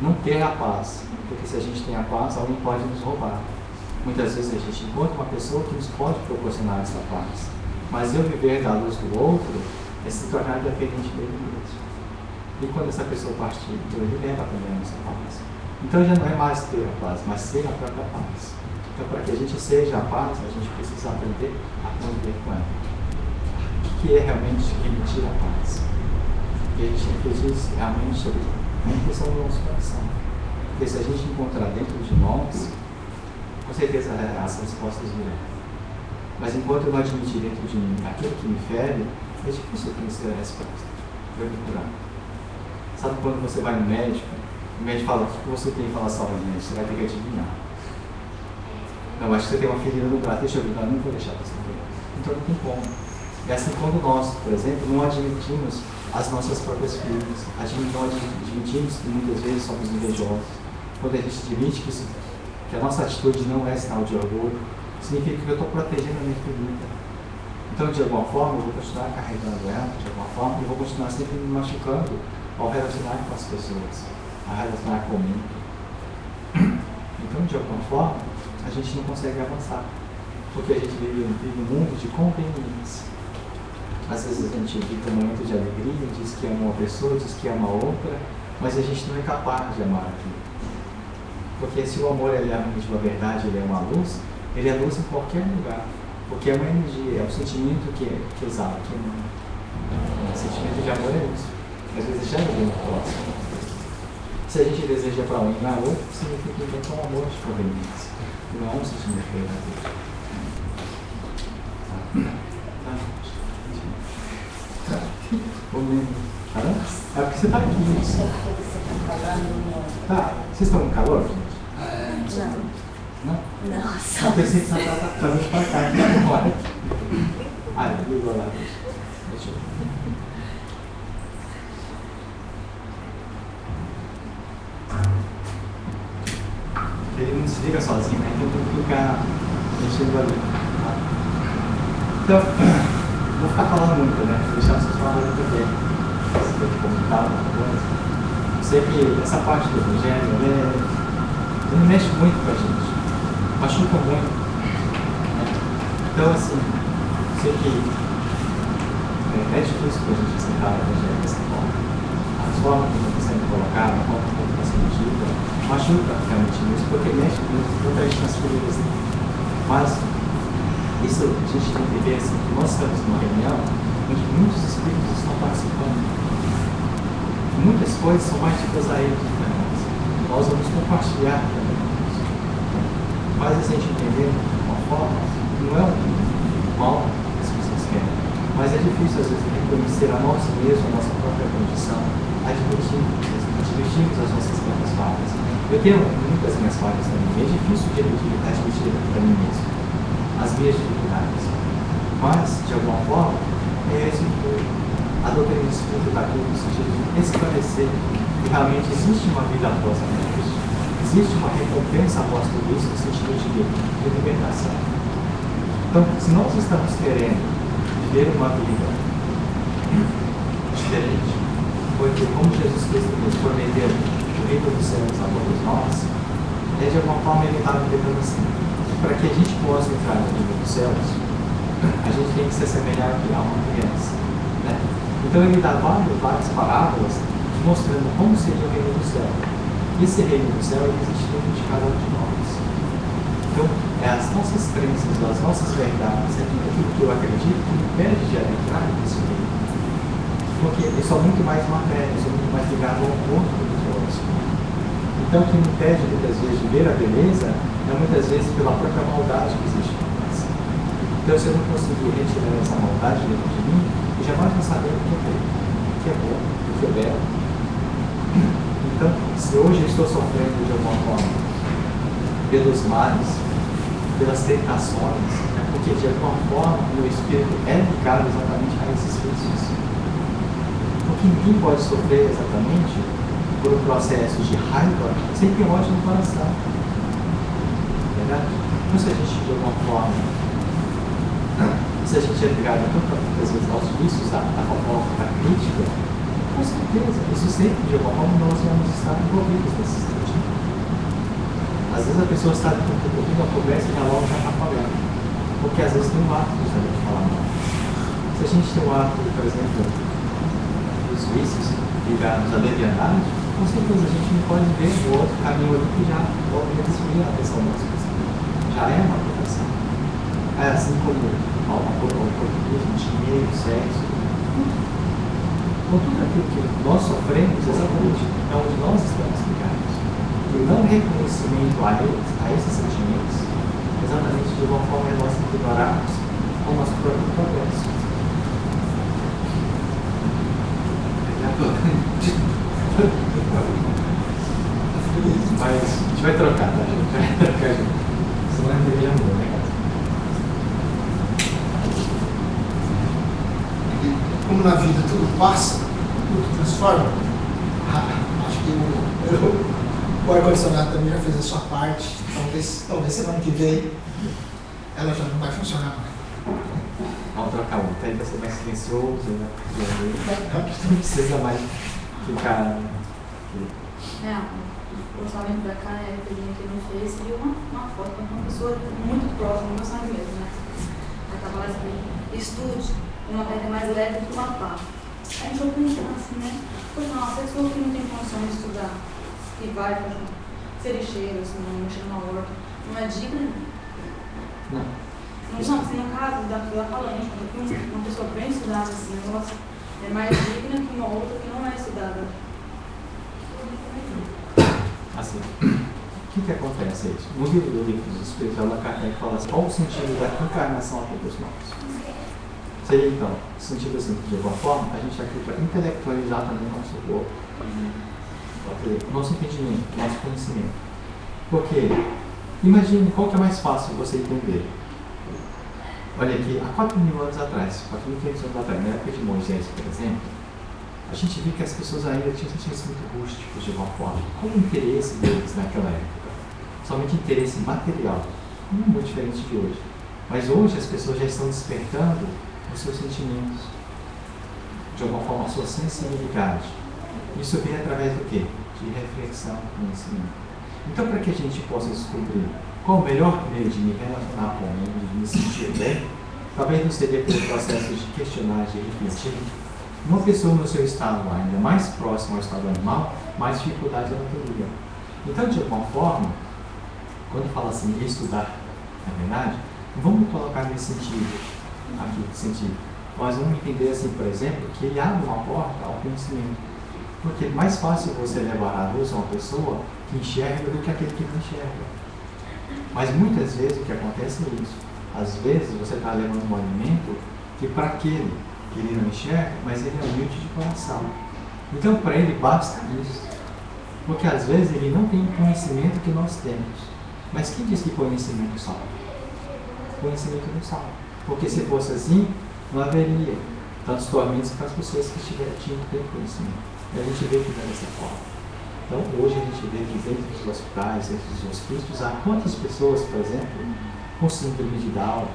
não ter a paz. Porque se a gente tem a paz, alguém pode nos roubar. Muitas vezes a gente encontra uma pessoa que nos pode proporcionar essa paz. Mas eu viver da luz do outro é se tornar dependente dele mesmo. E quando essa pessoa partir, então ele leva também a nossa paz. Então já não é mais ter a paz, mas ser a própria paz. Então, para que a gente seja a paz, a gente precisa aprender a conviver com ela. O que é realmente emitir a paz? E a gente refletir realmente sobre a intenção do nosso coração. Porque se a gente encontrar dentro de nós, com certeza as respostas virão. Mas enquanto eu não admitir dentro de mim aquilo que me fere, é difícil eu conhecer a resposta para me curar. Sabe quando você vai no médico, o médico fala: o que você tem em relação ao médico? Você vai ter que adivinhar. Não, acho que você tem uma ferida no braço, deixa eu ver, não vou deixar você ver. Então não tem como. É assim quando nós, por exemplo, não admitimos as nossas próprias feridas, não admitimos que muitas vezes somos invejosos. Quando a gente admite que a nossa atitude não é sinal de orgulho, significa que eu estou protegendo a minha ferida. Então, de alguma forma, eu vou continuar carregando ela, de alguma forma, e vou continuar sempre me machucando ao relacionar com as pessoas, a relacionar comigo. Então, de alguma forma, a gente não consegue avançar, porque a gente vive um mundo de conveniência. Às vezes a gente vive um momento de alegria, diz que ama uma pessoa, diz que ama outra, mas a gente não é capaz de amar aquilo. Porque se o amor é realmente uma verdade, ele é uma luz, ele é luz em qualquer lugar, porque é uma energia, é um sentimento que exala, que emana. O sentimento de amor é isso. Às vezes já é muito próximo. Se a gente deseja para um e não outro, significa que é um amor de conveniência. Não é um sentimento verdadeiro. É porque você está aqui. Tá. Vocês estão com calor, gente? Não. Não? Nossa. Eu pensei que você estava trazendo para cá, então agora. Ah, eu vou lá. Deixa eu ver. Ele não se liga sozinho, né? Então tem que ficar mexendo ali. Então, vou ficar falando muito, né? Vou deixar vocês falarem também. Se tem que comentar alguma coisa. Eu sei que essa parte do evangelho, ele mexe muito com a gente. Machuca muito. Né? Então, assim, eu sei que é difícil para a gente aceitar o evangelho dessa forma. As formas que está sendo colocada, a forma que está sendo dita, machuca realmente isso, porque mexe muito nas feridas. Mas isso a gente tem que ver assim, que nós estamos numa reunião onde muitos espíritos estão participando. Muitas coisas são mais ditas a eles do que a nós. Nós vamos compartilhar também isso. Mas a gente entender de uma forma, não é um mal que as pessoas querem, mas é difícil às vezes reconhecer a nós mesmos, a nossa própria condição, admitirmos as nossas próprias falhas. Eu tenho muitas minhas falhas também, é difícil de admitir para mim mesmo as minhas dificuldades, mas de alguma forma é esse a doutrina do Espírito está aqui no sentido de esclarecer que realmente existe uma vida após a morte, existe uma recompensa após tudo isso no sentido de libertação. Então, se nós estamos querendo viver uma vida diferente, porque como Jesus Cristo nos prometeu o reino dos céus a todos nós, de alguma forma ele está tentando assim, para que a gente possa entrar no reino dos céus, a gente tem que se assemelhar a uma criança, né? Então ele dá várias parábolas mostrando como seria o reino do céu. E esse reino do céu existe dentro de cada um de nós. Então, as nossas crenças, as nossas verdades, aquilo que eu acredito, que me impede de adentrar nesse reino. Porque eu sou muito mais matéria, eu sou muito mais ligado ao corpo do que ao espírito. Então, o que me impede muitas vezes de ver a beleza é muitas vezes pela própria maldade que existe em nós. Então, se eu não conseguir retirar essa maldade dentro de mim, eu jamais vou saber o que é bem, o que é bom, o que é belo. Então, se hoje eu estou sofrendo de alguma forma pelos males, pelas tentações, é porque de alguma forma o meu espírito é ligado exatamente a esses vícios. Porque ninguém pode sofrer exatamente por um processo de raiva sem ter ódio no coração. Verdade? Então, se a gente de alguma forma, se a gente é ligado muitas vezes aos vícios, da fofoca, da crítica, com certeza, isso sempre de alguma forma nós vamos estar envolvidos nesse sentido. Às vezes a pessoa está ouvindo a conversa e já logo já está falando. Porque às vezes tem um ato justamente de falar mal. Se a gente tem um ato, por exemplo, dos vícios ligados à leviandade, Com certeza, a gente não pode ver o outro caminho ali que já pode desviar a atenção nossa. Já é uma aplicação. É assim como o português, o dinheiro, o sexo, com tudo aquilo que nós sofremos, exatamente é onde nós estamos ligados. E o não reconhecimento a esses sentimentos, exatamente de uma forma é nós ignorarmos o nosso próprio progresso. Mas a gente vai trocar, tá? A gente vai trocar junto. Senão a gente amor, né, cara? Como na vida tudo passa, tudo transforma, acho que o ar-condicionado também já fez a sua parte. Talvez semana que vem ela já não vai funcionar mais. Vamos trocar um, aí vai ser mais silencioso, né? Não precisa mais ficar. O orçamento da cá, que a gente não fez, viu uma foto de uma pessoa muito próxima, do meu sangue mesmo, né? Ela estava lá assim, estude, uma pedra mais leve do que uma pá. Aí a gente foi pensando assim, né? Pois não, a pessoa que não tem condição de estudar, que vai para ser lixeiro, assim, não mexer numa horta, não é digna? Não. Não, assim, no caso daquilo ela falando, uma pessoa bem estudada, assim, negócio, é mais digna que uma outra que não é estudada. Assim, o que acontece aí? No livro do Livro dos Espíritos, Allan Kardec fala assim: qual o sentido da encarnação a todos nós? Seria então, sentido assim, de alguma forma, a gente aqui para intelectualizar também o nosso corpo, o nosso entendimento, o nosso conhecimento. Porque, imagine qual que é mais fácil você entender. Olha aqui, há 4.000 anos atrás, 4.500 anos atrás, na época de Moisés, por exemplo, a gente viu que as pessoas ainda tinham sentimentos muito rústicos de alguma forma. Qual o interesse deles naquela época? Somente interesse material. Não é muito diferente de hoje. Mas hoje as pessoas já estão despertando os seus sentimentos. De alguma forma, a sua sensibilidade. Isso vem através do quê? De reflexão, conhecimento. Então, para que a gente possa descobrir qual o melhor meio de me relacionar com ele, de me sentir bem, talvez não seria pelo processo de questionar, de refletir. Uma pessoa no seu estado ainda mais próximo ao estado animal, mais dificuldade ela teria. Então, de alguma forma, quando fala assim, estudar, na verdade, vamos colocar nesse sentido, aqui, sentido. Nós vamos entender assim, por exemplo, que ele abre uma porta ao conhecimento. Porque é mais fácil você levar à luz a uma pessoa que enxerga do que aquele que não enxerga. Mas muitas vezes o que acontece é isso. Às vezes você está levando um alimento que para aquele que ele não enxerga, mas ele é humilde de coração. Então para ele basta isso. Porque às vezes ele não tem o conhecimento que nós temos. Mas quem diz que conhecimento salva? Conhecimento não salva. Porque se fosse assim, não haveria tantos tormentos para as pessoas que tinham que ter conhecimento. E a gente vê que não é dessa forma. Então hoje a gente vê que dentro dos hospitais, dentro dos hospícios, há quantas pessoas, por exemplo, com síndrome de Down,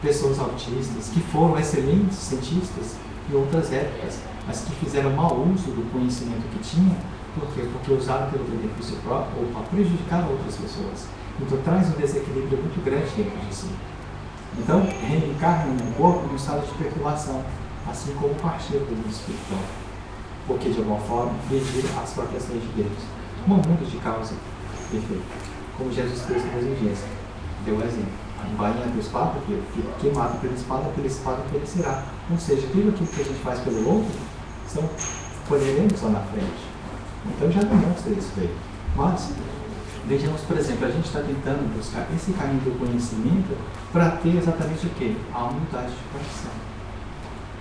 pessoas autistas, que foram excelentes cientistas em outras épocas, mas que fizeram mau uso do conhecimento que tinham. Por quê? Porque usaram pelo benefício próprio ou para prejudicar outras pessoas. Então traz um desequilíbrio muito grande dentro de si. Então reencarna no corpo num estado de perturbação, assim como partiu do espiritual. Porque de alguma forma perdiram as próprias leis de Deus. Um mundo de causa perfeita. Como Jesus Cristo nos indícia, deu exemplo. Vai pela espada, quem mata pela espada perecerá. Ou seja, tudo aquilo que a gente faz pelo outro, são poderemos lá na frente. Então já demonstra isso daí. Mas, vejamos, por exemplo, a gente está tentando buscar esse caminho do conhecimento para ter exatamente o quê? A humildade de coração.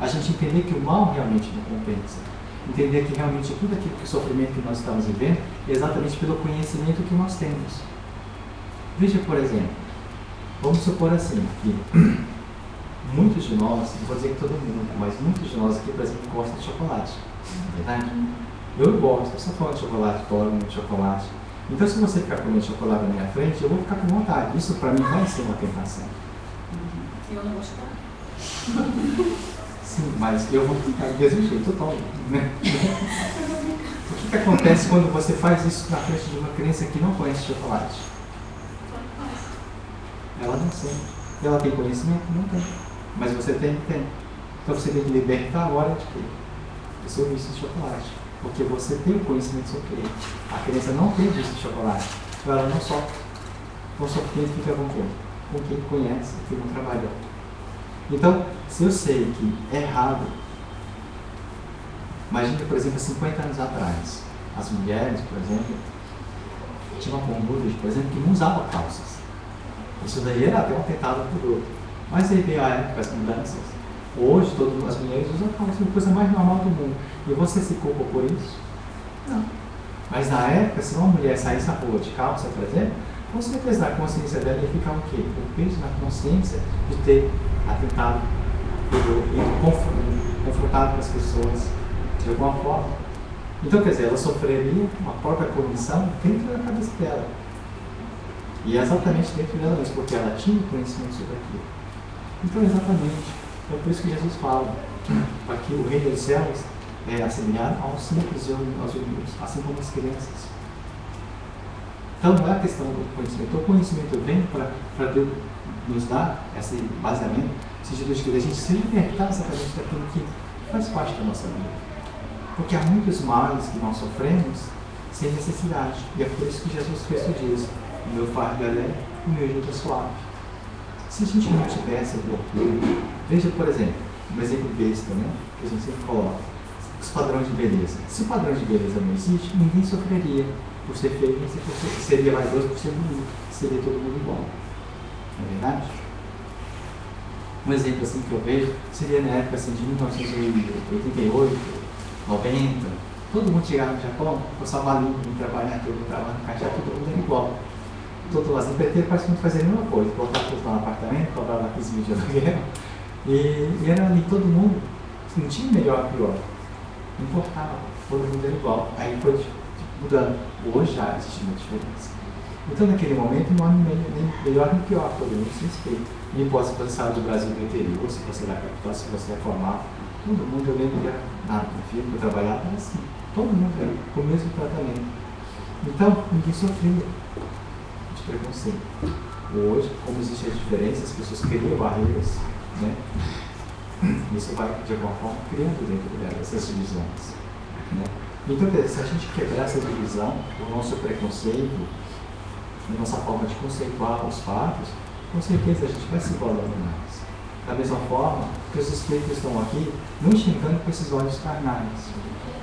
A gente entender que o mal realmente não compensa. Entender que realmente tudo aquilo que o sofrimento que nós estamos vivendo é exatamente pelo conhecimento que nós temos. Veja, por exemplo, vamos supor assim, que muitos de nós, não vou dizer que todo mundo, mas muitos de nós aqui, por exemplo, gostam de chocolate. Não é verdade? Eu gosto, eu só falo de chocolate, adoro muito chocolate. Então, se você ficar comendo chocolate na minha frente, eu vou ficar com vontade. Isso para mim vai ser uma tentação. Eu não gosto de Sim, mas eu vou ficar do mesmo jeito, eu tomo. Né? O que acontece quando você faz isso na frente de uma criança que não conhece chocolate? Ela não sente. Ela tem conhecimento? Não tem. Mas você tem? Tem. Então você tem que libertar a hora de que eu sou vício de chocolate. Porque você tem o conhecimento sobre ele. A criança não tem vício de chocolate, então ela não sofre. O sofrimento fica com quem? Com quem conhece e quem não trabalhou. Então, se eu sei que é errado, imagine, por exemplo, 50 anos atrás, as mulheres, por exemplo, tinham uma conduta, por exemplo, que não usava calças. Isso daí era até um atentado por outro. Mas aí veio a época, as mudanças. Hoje, todas as mulheres usam calças, é a coisa mais normal do mundo. E você se culpa por isso? Não. Mas na época, se uma mulher saísse na rua de calça, por exemplo, com certeza na consciência dela ia ficar o quê? O peso na consciência de ter atentado e confrontado com as pessoas de alguma forma. Então, quer dizer, ela sofreria uma própria punição dentro da cabeça dela. E é exatamente dentro dela mesmo, porque ela tinha conhecimento sobre aquilo. Então, exatamente. É por isso que Jesus fala que o reino dos céus é assemelhado aos simples e aos humildes, assim como as crianças. Então, não é a questão do conhecimento. O conhecimento vem para Deus nos dar esse baseamento, no sentido de que a gente se libertar exatamente daquilo que faz parte da nossa vida. Porque há muitos males que nós sofremos sem necessidade. E é por isso que Jesus Cristo diz: o meu fardo é leve, o meu jugo é suave. Se a gente não tivesse bloqueio, veja, por exemplo, um exemplo besta, né, que a gente sempre coloca, os padrões de beleza. Se o padrão de beleza não existe, ninguém sofreria por ser feio, nem seria vaidoso por ser bonito, seria todo mundo igual. Não é verdade? Um exemplo assim que eu vejo seria na época assim, de 1988, 90, todo mundo chegava no Japão, passava ali, trabalhar, todo mundo trabalhava no caixa, todo mundo era igual. Todo as empreiteiras praticamente faziam a mesma coisa, colocavam tudo lá no apartamento, cobravam 15 mil de aluguel, e era ali todo mundo, não tinha melhor ou pior, não importava, todo mundo era igual. Aí foi mudando. Hoje já existe uma diferença. Então, naquele momento, não há nem melhor nem pior, todo mundo se respeita. Não importa se você saiu do Brasil do interior, se você era capital, se você é formado, todo mundo, eu lembro que na firma que eu trabalhava, era assim, todo mundo era com o mesmo tratamento. Então, ninguém sofria de preconceito. Hoje, como existem as diferenças, as pessoas criam barreiras, né? Isso vai, de alguma forma, criando dentro delas essas divisões, né? Então, se a gente quebrar essa divisão, o nosso preconceito, a nossa forma de conceituar os fatos, com certeza a gente vai se igualando mais. Da mesma forma que os espíritos estão aqui, não enxergando com esses olhos carnais,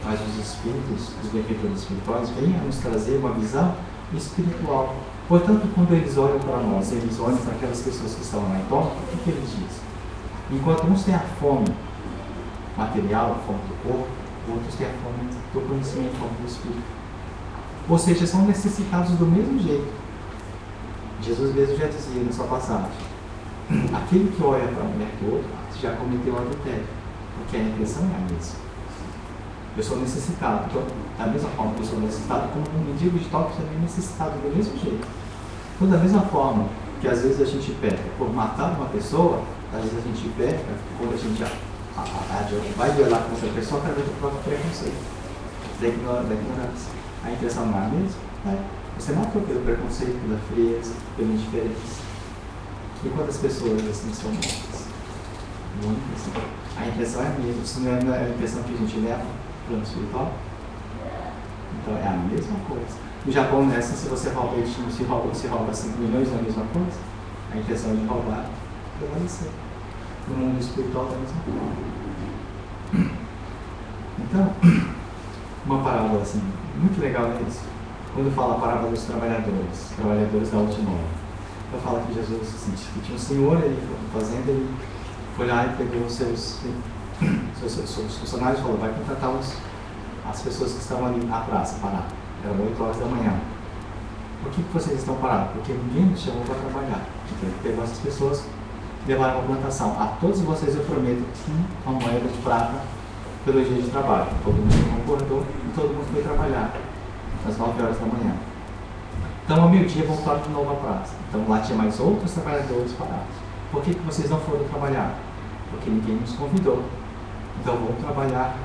mas os espíritos, os benfeitores espirituais, vêm a nos trazer uma visão espiritual. Portanto, quando eles olham para nós, eles olham para aquelas pessoas que estão lá em torno, o que eles dizem? Enquanto uns têm a fome material, a fome do corpo, outros têm a fome do conhecimento, a fome do espírito. Ou seja, são necessitados do mesmo jeito. Jesus mesmo já dizia nessa passagem: aquele que olha para a mulher do outro já cometeu adultério, porque a intenção é a mesma. Eu sou necessitado, então, da mesma forma que eu sou necessitado, como um mendigo de toque também é necessitado do mesmo jeito. Então, da mesma forma que às vezes a gente peca por matar uma pessoa, às vezes a gente peca quando a gente vai violar com outra pessoa através do próprio preconceito, da ignorância. A intenção não é a mesma? Você matou pelo preconceito, pela frieza, pela indiferença. E quantas pessoas assim são mortas? Muitas. A intenção é a mesma. Se não é a intenção que a gente leva para o plano espiritual, então é a mesma coisa. No Japão, nessa, se você rouba, se rouba 5 milhões, não é a mesma coisa? A intenção de roubar prevalecer. No mundo espiritual da mesma forma. Então, uma parábola assim, muito legal é isso. Quando fala a parábola dos trabalhadores da última hora. Eu falo que Jesus, assim, que tinha um senhor, ele foi fazenda, ele foi lá e pegou os seus funcionários e falou: vai contratar as pessoas que estavam ali na praça, paradas. Eram 8 horas da manhã. Por que vocês estão parados? Porque ninguém me chamou para trabalhar. Então ele pegou essas pessoas, levaram para a plantação. A todos vocês eu prometo uma moeda de prata pelo dia de trabalho. Todo mundo concordou e todo mundo foi trabalhar às 9 horas da manhã. Então, ao meio-dia, voltaram de novo à praça. Então, lá tinha mais outros trabalhadores parados. Por que vocês não foram trabalhar? Porque ninguém nos convidou. Então, vamos trabalhar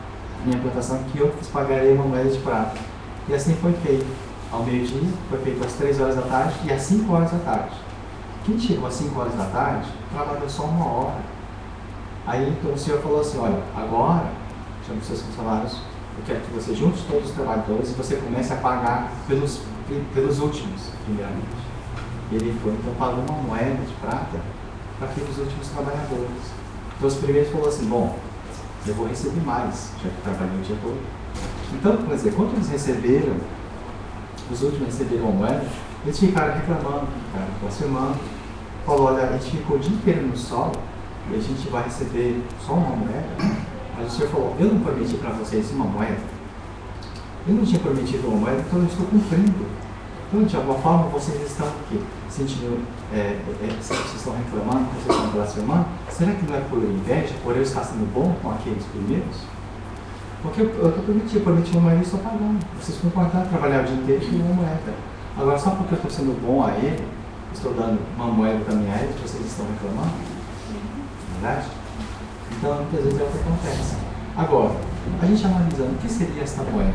na minha plantação que eu vos pagarei uma moeda de prata. E assim foi feito. Ao meio-dia, foi feito às 3 horas da tarde e às 5 horas da tarde. Quem chegou às 5 horas da tarde, trabalhou só 1 hora. Aí, então, o senhor falou assim: olha, agora, chama os seus funcionários eu quero que você junte todos os trabalhadores e você comece a pagar pelos últimos, primeiramente. Ele foi, então, pagou uma moeda de prata para aqueles últimos trabalhadores. Então, os primeiros falou assim, bom, eu vou receber mais, já que trabalhei o dia todo. Então, quer dizer, quando eles receberam, os últimos receberam a moeda, eles ficaram reclamando, ficaram blasfemando. Falou, olha, a gente ficou o dia inteiro no sol e a gente vai receber só uma moeda. Mas o Senhor falou, eu não prometi para vocês uma moeda. Eu não tinha prometido uma moeda, então eu estou cumprindo. Então, de alguma forma, vocês estão sentindo, vocês estão reclamando, vocês estão blasfemando. Será que não é por inveja, por eu estar sendo bom com aqueles primeiros? Porque eu prometi uma moeda e estou pagando. Vocês concordaram trabalhar o dia inteiro com uma moeda. Agora, só porque eu estou sendo bom a ele, estou dando uma moeda também a ele, vocês estão reclamando? Verdade? Então, muitas vezes é o que acontece. Agora, a gente analisando, o que seria esta moeda?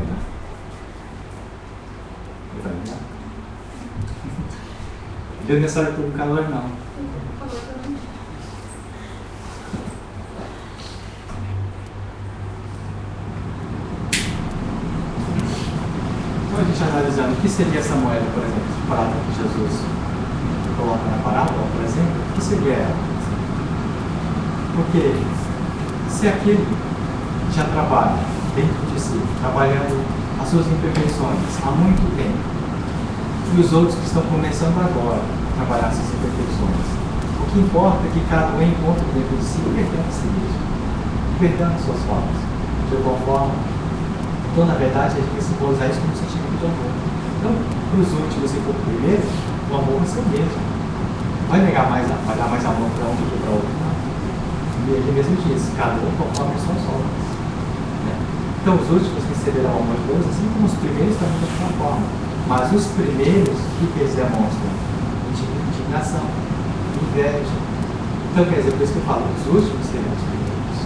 Deu mensagem todo calor, não. Então, a gente analisando, o que seria essa moeda, por exemplo, de prata que Jesus coloca na parábola, por exemplo, o que seria ela? Porque se aquele já trabalha dentro de si, trabalhando as suas imperfeições há muito tempo, e os outros que estão começando agora a trabalhar essas imperfeições, o que importa é que cada um encontre dentro de si o perdão de si mesmo, perdão das suas faltas, de alguma forma. Então, na verdade, a gente precisa usar isso como sentimento de amor. Então, para os últimos e para o primeiro, o amor vai ser o mesmo. Vai dar mais amor para um do que para o outro. Não. E ele mesmo diz, cada um conforme as suas obras. Então, os últimos receberão amor de Deus, assim como os primeiros também da mesma forma. Mas os primeiros, o que eles demonstram? Indignação, inveja. Então, quer dizer, por isso que eu falo, os últimos serão os primeiros.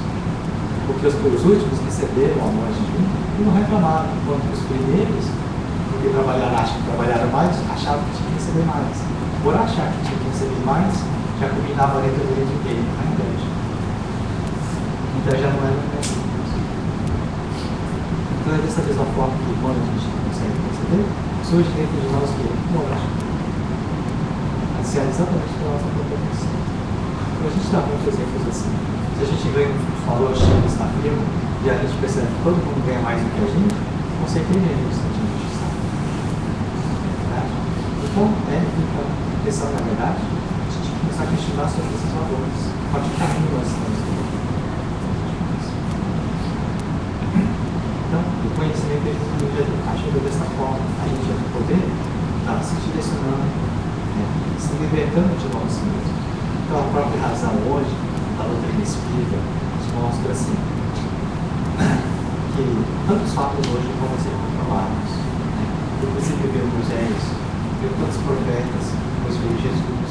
Porque os últimos receberam o amor de mim e não reclamaram. Enquanto os primeiros, porque acham que trabalharam mais, achavam que tinham que receber mais. Por achar que tinha que receber mais, já combinava a letra de quem? A inveja. Então já não era mais simples. Então é dessa mesma forma que quando a gente consegue perceber, surge dentro de nós o que? Morte. Ansiar exatamente pela nossa própria missão. Então a gente dá muitos exemplos assim. Se a gente ganha um valor X na firma e a gente percebe que todo mundo ganha mais do que a gente, com certeza a gente se sente injustiçado. Então, a questão, na verdade, a gente começar a questionar sobre esses valores. Pode ficar rindo nós estamos aqui. Então, o conhecimento ajuda dessa forma. A gente vai poder estar se direcionando, se libertando de nós mesmos. Então, a própria razão hoje, da doutrina espírita, nos mostra assim, que tantos fatos hoje vão ser comprovados. Você viveu Moisés, viu tantos profetas, depois veio Jesus,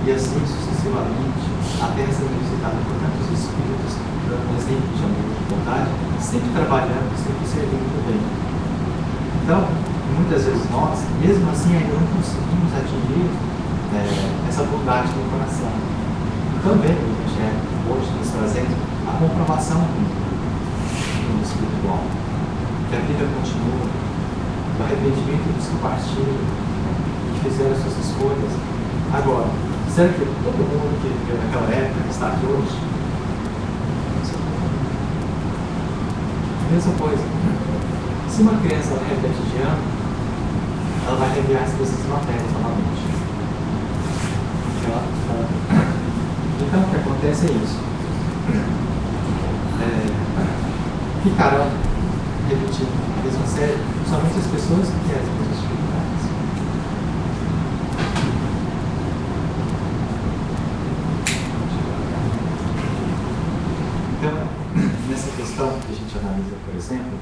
e assim sucessivamente, a terra sendo visitada por tantos espíritos, dando um exemplo de amor e de bondade, sempre trabalhando, sempre servindo bem. Então, muitas vezes nós, mesmo assim, ainda não conseguimos atingir essa bondade do coração. Também o Evangelho hoje nos trazendo a comprovação do mundo espiritual, que a vida continua, o arrependimento dos que partiram, que fizeram suas escolhas. Agora, será que todo mundo que viveu naquela época está aqui hoje? Mesma coisa. Se uma criança repete de ano, ela vai reviar as coisas matérias novamente. Então, o que acontece é isso. Ficarão repetindo a mesma série somente as pessoas que querem as coisas dificuldades. Então, nessa questão que a gente analisa, por exemplo,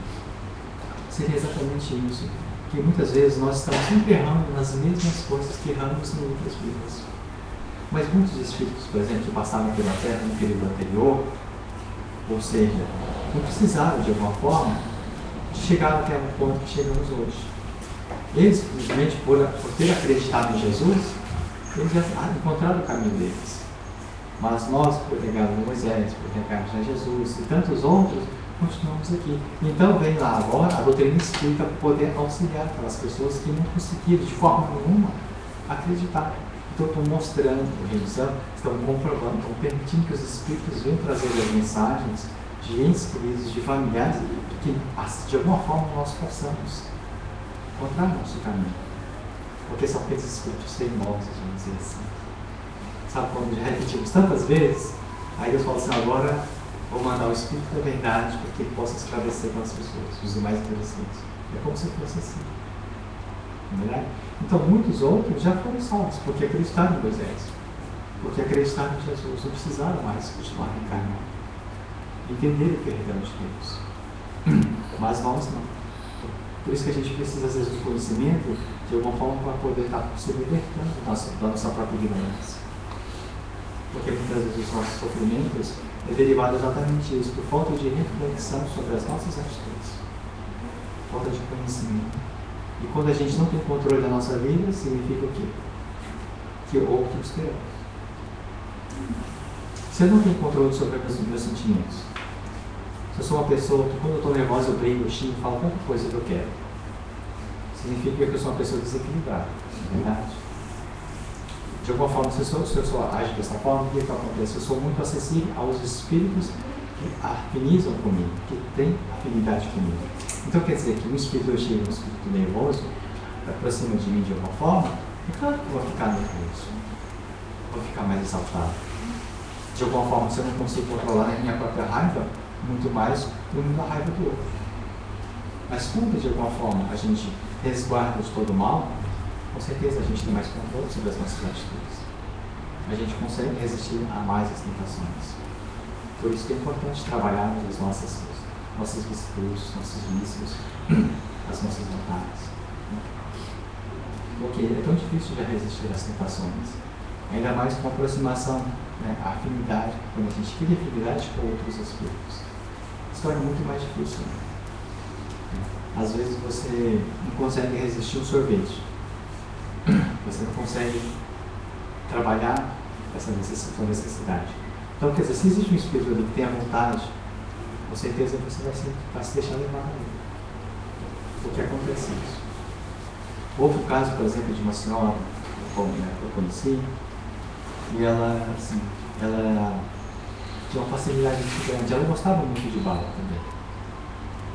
seria exatamente isso. Que muitas vezes nós estamos sempre errando nas mesmas coisas que erramos em outras vidas. Mas muitos espíritos, por exemplo, que passaram pela Terra no período anterior, ou seja, não precisaram de alguma forma de chegar até o ponto que chegamos hoje. Eles, simplesmente por ter acreditado em Jesus, eles já encontraram o caminho deles. Mas nós, por negarmos Moisés, por negarmos a Jesus e tantos outros, continuamos aqui. Então vem lá agora a doutrina espírita para poder auxiliar aquelas pessoas que não conseguiram de forma nenhuma acreditar. Então estão mostrando, revisando, estão comprovando, estão permitindo que os espíritos venham trazer as mensagens de entes queridos, de familiares, que de alguma forma nós possamos encontrar nosso caminho. Porque são aqueles espíritos teimosos, vamos dizer assim. Sabe quando já repetimos tantas vezes, aí Deus fala assim, agora vou mandar o Espírito da Verdade para que ele possa esclarecer para as pessoas, os mais interesseiros. É como se fosse assim. Não é verdade? Então muitos outros já foram salvos, porque acreditaram em Moisés, porque acreditaram em Jesus, não precisaram mais continuar reencarnando. Entenderam o que é o reino de Deus. Mas nós não. Por isso que a gente precisa, às vezes, do conhecimento, de alguma forma, para poder estar se libertando da nossa própria ignorância. Porque muitas vezes os nossos sofrimentos é derivado exatamente disso, por falta de reflexão sobre as nossas atitudes, falta de conhecimento. E quando a gente não tem controle da nossa vida, significa o quê? Que outros terão. Se eu não tenho controle sobre os meus sentimentos, se eu sou uma pessoa que quando eu estou nervosa eu brigo, eu xingo, falo tanta coisa que eu quero, significa que eu sou uma pessoa desequilibrada, não é verdade? De alguma forma, se eu sou age dessa forma, o que acontece? Eu sou muito acessível aos espíritos que afinizam comigo, que têm afinidade comigo. Então quer dizer que um espírito chega, um espírito nervoso, aproxima de mim de alguma forma, é claro que eu vou ficar nervoso, vou ficar mais exaltado. De alguma forma, se eu não consigo controlar a minha própria raiva, muito mais unindo a raiva do outro. Mas quando de alguma forma a gente resguarda de todo o mal, com certeza a gente tem mais controle sobre as nossas atitudes. A gente consegue resistir a mais as tentações. Por isso que é importante trabalharmos as nossas virtudes, nossos vícios, as nossas vontades. Porque é tão difícil de resistir às tentações. Ainda mais com a aproximação, né, a afinidade, quando a gente cria afinidade com outros espíritos. Se torna muito mais difícil. Né? Às vezes você não consegue resistir um sorvete. Você não consegue trabalhar essa necessidade. Então, quer dizer, se existe um espírito ali que tem a vontade, com certeza você vai se deixar levar a ele. Porque acontece isso. Houve o caso, por exemplo, de uma senhora que eu conheci, e ela, assim, ela tinha uma facilidade muito grande. Ela gostava muito de bala também.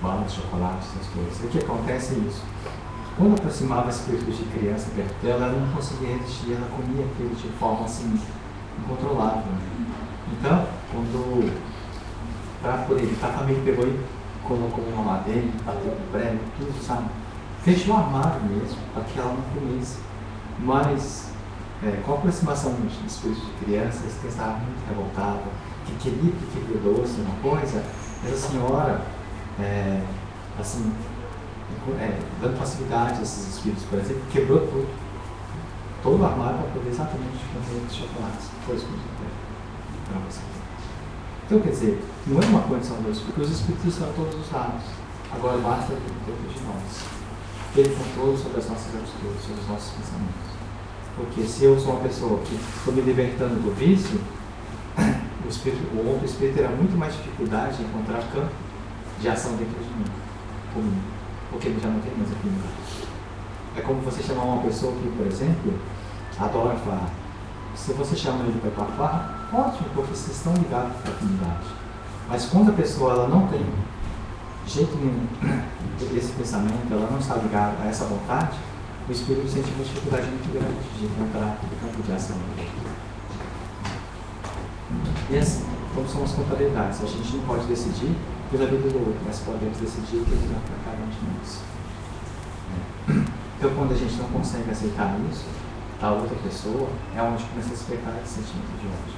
Bala, chocolate, essas coisas. E o que acontece é isso. Quando aproximava espíritos de criança perto dela, ela não conseguia resistir, ela comia aquilo de forma assim, incontrolável. Então, para poder evitar, a família pegou e colocou uma madeira, bateu com prego, tudo, sabe? Fechou o armário mesmo, para que ela não comesse. Mas, com a aproximação dos espíritos de crianças, que estava muito revoltada, que queria doce, uma coisa, essa senhora, assim, dando facilidade a esses espíritos, por exemplo, quebrou tudo. Todo o armário para poder exatamente fazer os chocolates. Foi escondido para você. Então, quer dizer, não é uma condição do espírito, porque os espíritos estão todos os lados. Agora basta ter todos de nós. Ter controle sobre as nossas atitudes, sobre os nossos pensamentos. Porque se eu sou uma pessoa que estou me libertando do vício, o outro espírito terá muito mais dificuldade de encontrar campo de ação dentro de mim, comigo, porque ele já não tem mais afinidade. É como você chamar uma pessoa que, por exemplo, adora farra. Se você chama ele para ir para a farra, ótimo, porque vocês estão ligados para a afinidade. Mas quando a pessoa ela não tem de jeito nenhum esse pensamento, ela não está ligada a essa vontade, o espírito sente uma dificuldade muito grande de encontrar o campo de ação. E assim, como são as contrariedades, a gente não pode decidir pela vida do outro, mas podemos decidir o que é melhor para cada um de nós. Então, quando a gente não consegue aceitar isso, a outra pessoa, é onde começa a despertar esse sentimento de ódio.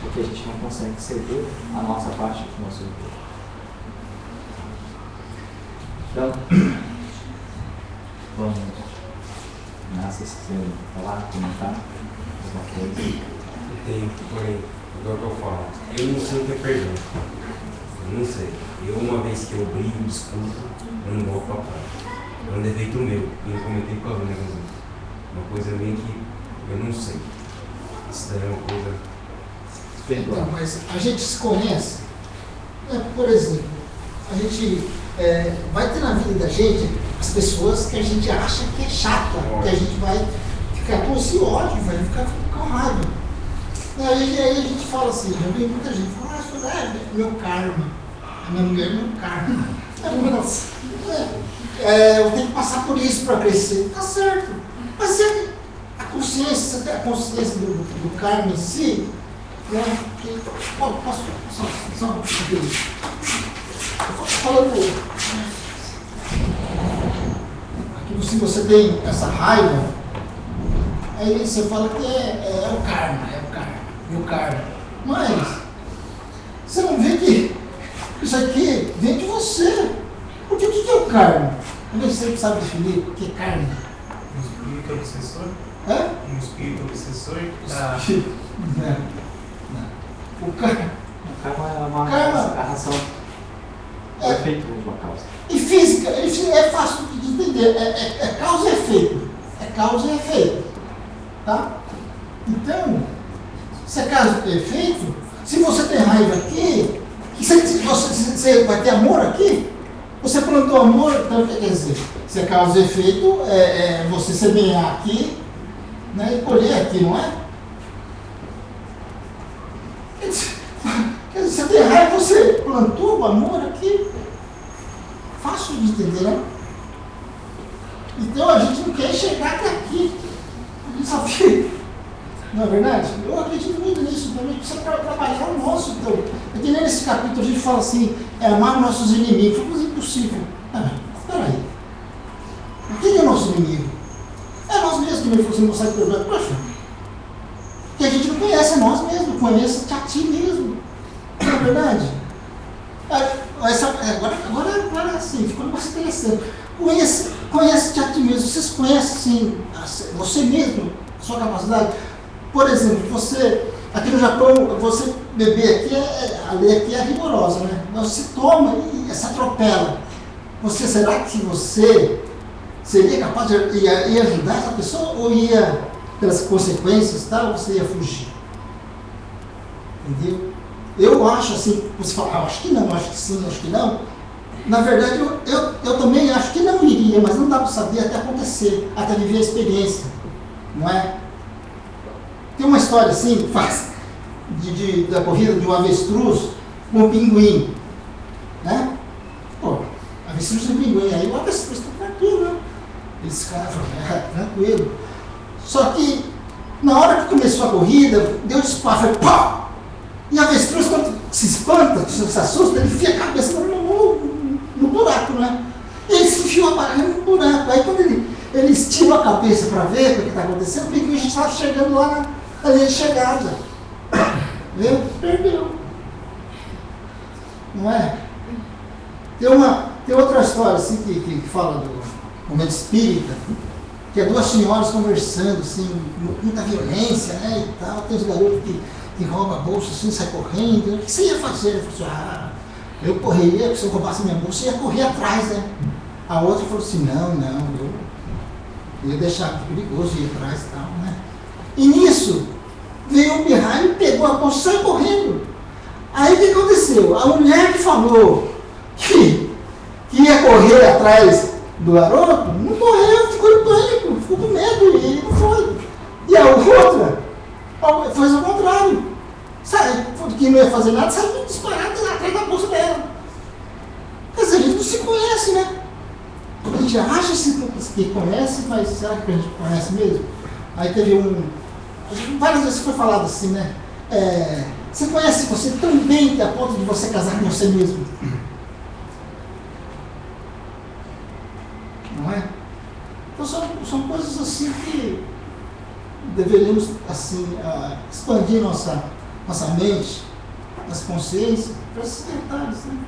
Porque a gente não consegue ceder a nossa parte do nosso corpo. Então, vamos, se vocês quiserem falar, comentar alguma coisa. Tem, porém, agora que eu falo, eu não sei o que é perdão. Eu não sei. Uma vez que eu brigo, desculpa, eu não volto para trás. É um defeito meu, eu comentei com a Luna, uma coisa minha que eu não sei. Isso daí é uma coisa... Então, mas a gente se conhece, né? Por exemplo, A gente vai ter na vida da gente as pessoas que a gente acha que é chata, que a gente vai ficar com esse ódio, vai ficar com raiva. Aí a gente fala assim, já vi muita gente fala, meu karma, a minha mulher é meu karma. Eu tenho que passar por isso para crescer. Tá certo. Mas se a consciência do karma em si, né? Posso só um pouquinho? Falando aqui, se você tem essa raiva, aí você fala que é o karma, meu karma. Mas você não vê que isso aqui vem de você. Porque o que é o karma? Alguém sempre sabe definir o que é karma? Um espírito obsessor? Hã? Um espírito obsessor? Não. O karma É uma ação. O efeito de uma causa. E física, é fácil de entender. É causa e efeito. É causa e efeito. Tá? Então, se é causa e efeito, se você tem raiva aqui, você vai ter amor aqui? Você plantou amor, então o que quer dizer? Se é causa e efeito, você semear aqui, né, e colher aqui, não é? Quer dizer, você tem raiva, você plantou o amor aqui. Fácil de entender, né? Então a gente não quer chegar até aqui. A gente só fica. Não é verdade? Eu acredito muito nisso também. Precisa trabalhar o nosso. Então, é que nesse capítulo a gente fala assim: amar nossos inimigos. Foi impossível. Peraí. Quem é nosso inimigo? É nós mesmos que não fosse sair do problema. Poxa. Que a gente não conhece, é nós mesmos. Conhece a ti mesmo. Não é verdade? Agora assim, ficou um negócio interessante. Conhece a ti mesmo. Vocês conhecem você mesmo, a sua capacidade? Por exemplo, você, aqui no Japão, você beber aqui, a lei aqui é rigorosa, né? Você toma e se atropela. Será que você seria capaz de ir ajudar essa pessoa ou ia, pelas consequências, tal, você ia fugir? Entendeu? Eu acho assim, você fala, acho que não, acho que sim, acho que não. Na verdade, eu também acho que não iria, mas não dá para saber até acontecer, até viver a experiência, não é? Tem uma história assim, da corrida de um avestruz com um pinguim, né? Pô, avestruz e pinguim, aí o avestruz está tranquilo, né? Esse cara falou, tranquilo. Só que, na hora que começou a corrida, deu disparo, foi pá! E o avestruz, quando se espanta, se assusta, ele enfia a cabeça no buraco, né? E ele se enfiou a barriga no buraco. Aí quando ele estima a cabeça para ver o que está acontecendo, o pinguim já estava chegando lá na linha de chegada. Viu? Perdeu. Não é? Tem outra história assim, que fala do momento espírita, que é duas senhoras conversando, assim, muita violência, né? E tal. Tem os garotos que rouba a bolsa assim, sai correndo. O que você ia fazer? Ele falou assim, eu correria, se eu roubasse minha bolsa, eu ia correr atrás, né? A outra falou assim, não, eu ia deixar perigoso ir atrás e tal, né? E nisso, veio um pirralho, pegou a bolsa e saiu correndo. Aí o que aconteceu? A mulher que falou que ia correr atrás do garoto, não correu, ficou em pânico, ficou com medo e não foi. E a outra fez o contrário. Sabe, que não ia fazer nada, saiu disparado atrás da bolsa dela. Quer dizer, a gente não se conhece, né? A gente acha que conhece, mas será que a gente conhece mesmo? Aí teve várias vezes foi falado assim, né? Você conhece você tão bem que a ponto de você casar com você mesmo. Não é? Então são coisas assim que deveríamos assim, expandir nossa mente, nossa consciência para esses detalhes, né?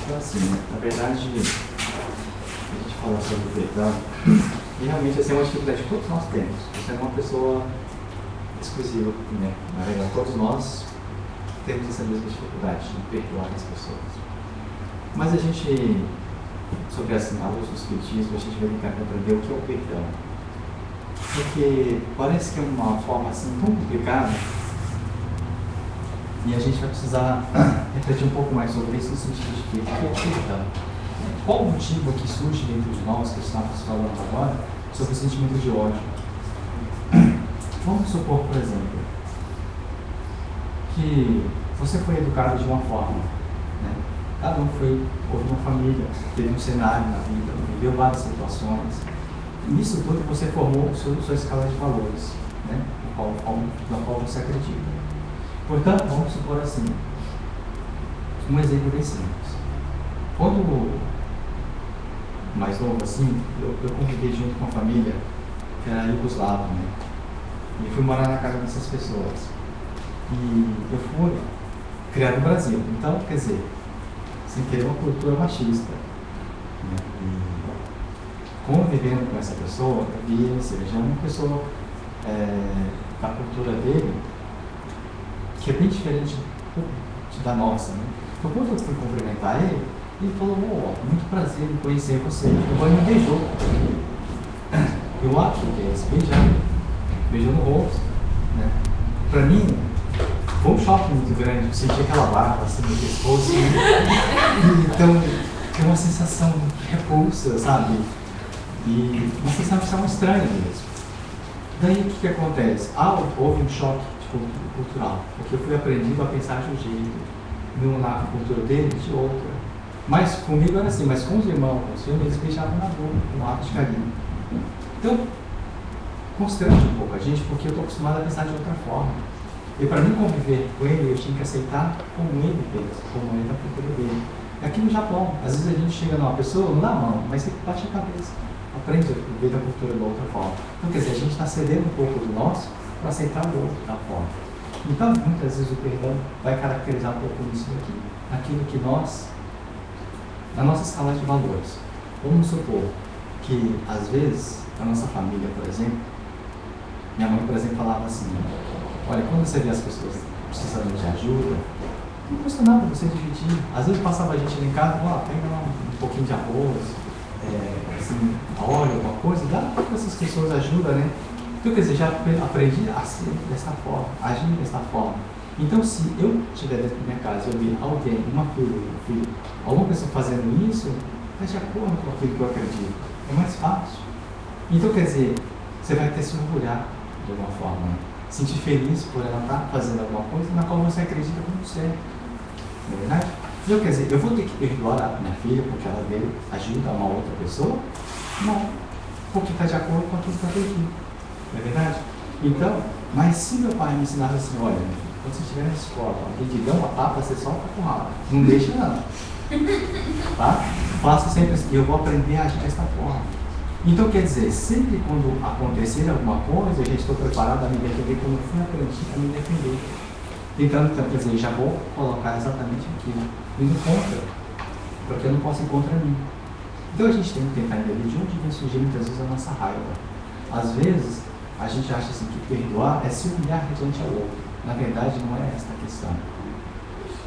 Então, assim, na verdade, a gente fala sobre o perdão, e realmente essa é uma dificuldade que todos nós temos. Você não é uma pessoa exclusiva, né? Na verdade, todos nós temos essa mesma dificuldade de perdoar as pessoas. Mas a gente sobre assim, a luz do Espiritismo, a gente vai tentar compreender o que é o perdão. Porque parece que é uma forma assim tão complicada e a gente vai precisar refletir um pouco mais sobre isso no sentido de que o que é o perdão? Qual o motivo que surge dentro de nós, que estamos falando agora, sobre o sentimento de ódio? Vamos supor, por exemplo, que você foi educado de uma forma, né? Cada um houve uma família, teve um cenário na vida, viveu várias situações. E nisso tudo você formou sua escala de valores, né? Na qual você acredita. Portanto, vamos supor assim, um exemplo bem simples. Quando mais novo assim, eu convivi junto com uma família que era iugoslava, né? E fui morar na casa dessas pessoas. E eu fui criado no Brasil. Então, quer dizer, sem querer uma cultura machista. Né? E convivendo com essa pessoa, eu vi, ou seja, uma pessoa da cultura dele que é bem diferente da nossa. Né? Então, quando eu fui cumprimentar ele, ele falou: muito prazer em conhecer você. Depois me beijou. Eu acho que é esse beijar. Beijou no rosto. Né? Para mim, foi um choque muito grande. Eu senti aquela barba assim no pescoço. Então, é uma sensação de repulsa, sabe? E uma sensação estranha mesmo. Daí o que acontece? Houve um choque cultural, porque eu fui aprendido a pensar de um jeito, na cultura dele de outra. Mas comigo era assim, mas com os irmãos, com os filhos, eles beijavam na boca, com um ato de carinho. Então, constrange um pouco a gente, porque eu estou acostumado a pensar de outra forma. E para mim conviver com ele, eu tinha que aceitar como ele pensa, como ele é da cultura dele. Aqui no Japão, às vezes a gente chega numa pessoa, não dá a mão, mas você bate a cabeça, aprende a viver da cultura de outra forma. Então, quer dizer, a gente está cedendo um pouco do nosso para aceitar o outro da forma. Então, muitas vezes o perdão vai caracterizar um pouco isso aqui, aquilo que nós, na nossa escala de valores. Vamos supor que, às vezes, a nossa família, por exemplo, minha mãe, por exemplo, falava assim: olha, quando você vê as pessoas precisando de ajuda, não custa nada você dividir. Às vezes passava a gente lá em casa, pega lá um pouquinho de arroz, assim, óleo, alguma coisa, dá para que essas pessoas ajudam, né? Então, quer dizer, já aprendi a ser dessa forma, a agir dessa forma. Então, se eu estiver dentro da minha casa e eu ver alguém, uma filha, um filho, alguma pessoa fazendo isso, está de acordo com aquilo que eu acredito. É mais fácil. Então, quer dizer, você vai ter que se orgulhar de alguma forma, né? Sentir feliz por ela estar fazendo alguma coisa na qual você acredita como certo. Não é verdade? Então, quer dizer, eu vou ter que perdoar a minha filha porque ela veio ajuda a uma outra pessoa? Não. Porque está de acordo com aquilo que eu acredito. Não é verdade? Então, mas se meu pai me ensinasse assim: olha, quando você estiver na escola, alguém te dá uma tapa, você solta a porrada. Não deixa não. Tá? Faça sempre assim. Eu vou aprender a agir desta forma. Então, quer dizer, sempre quando acontecer alguma coisa, eu já estou preparado a me defender como eu fui aprendido a me defender. Então, quer dizer, já vou colocar exatamente aquilo. Indo contra, porque eu não posso ir contra mim. Então, a gente tem que tentar entender de onde vem surgir muitas vezes a nossa raiva. Às vezes, a gente acha assim, que perdoar é se humilhar diante ao outro. Na verdade, não é esta a questão.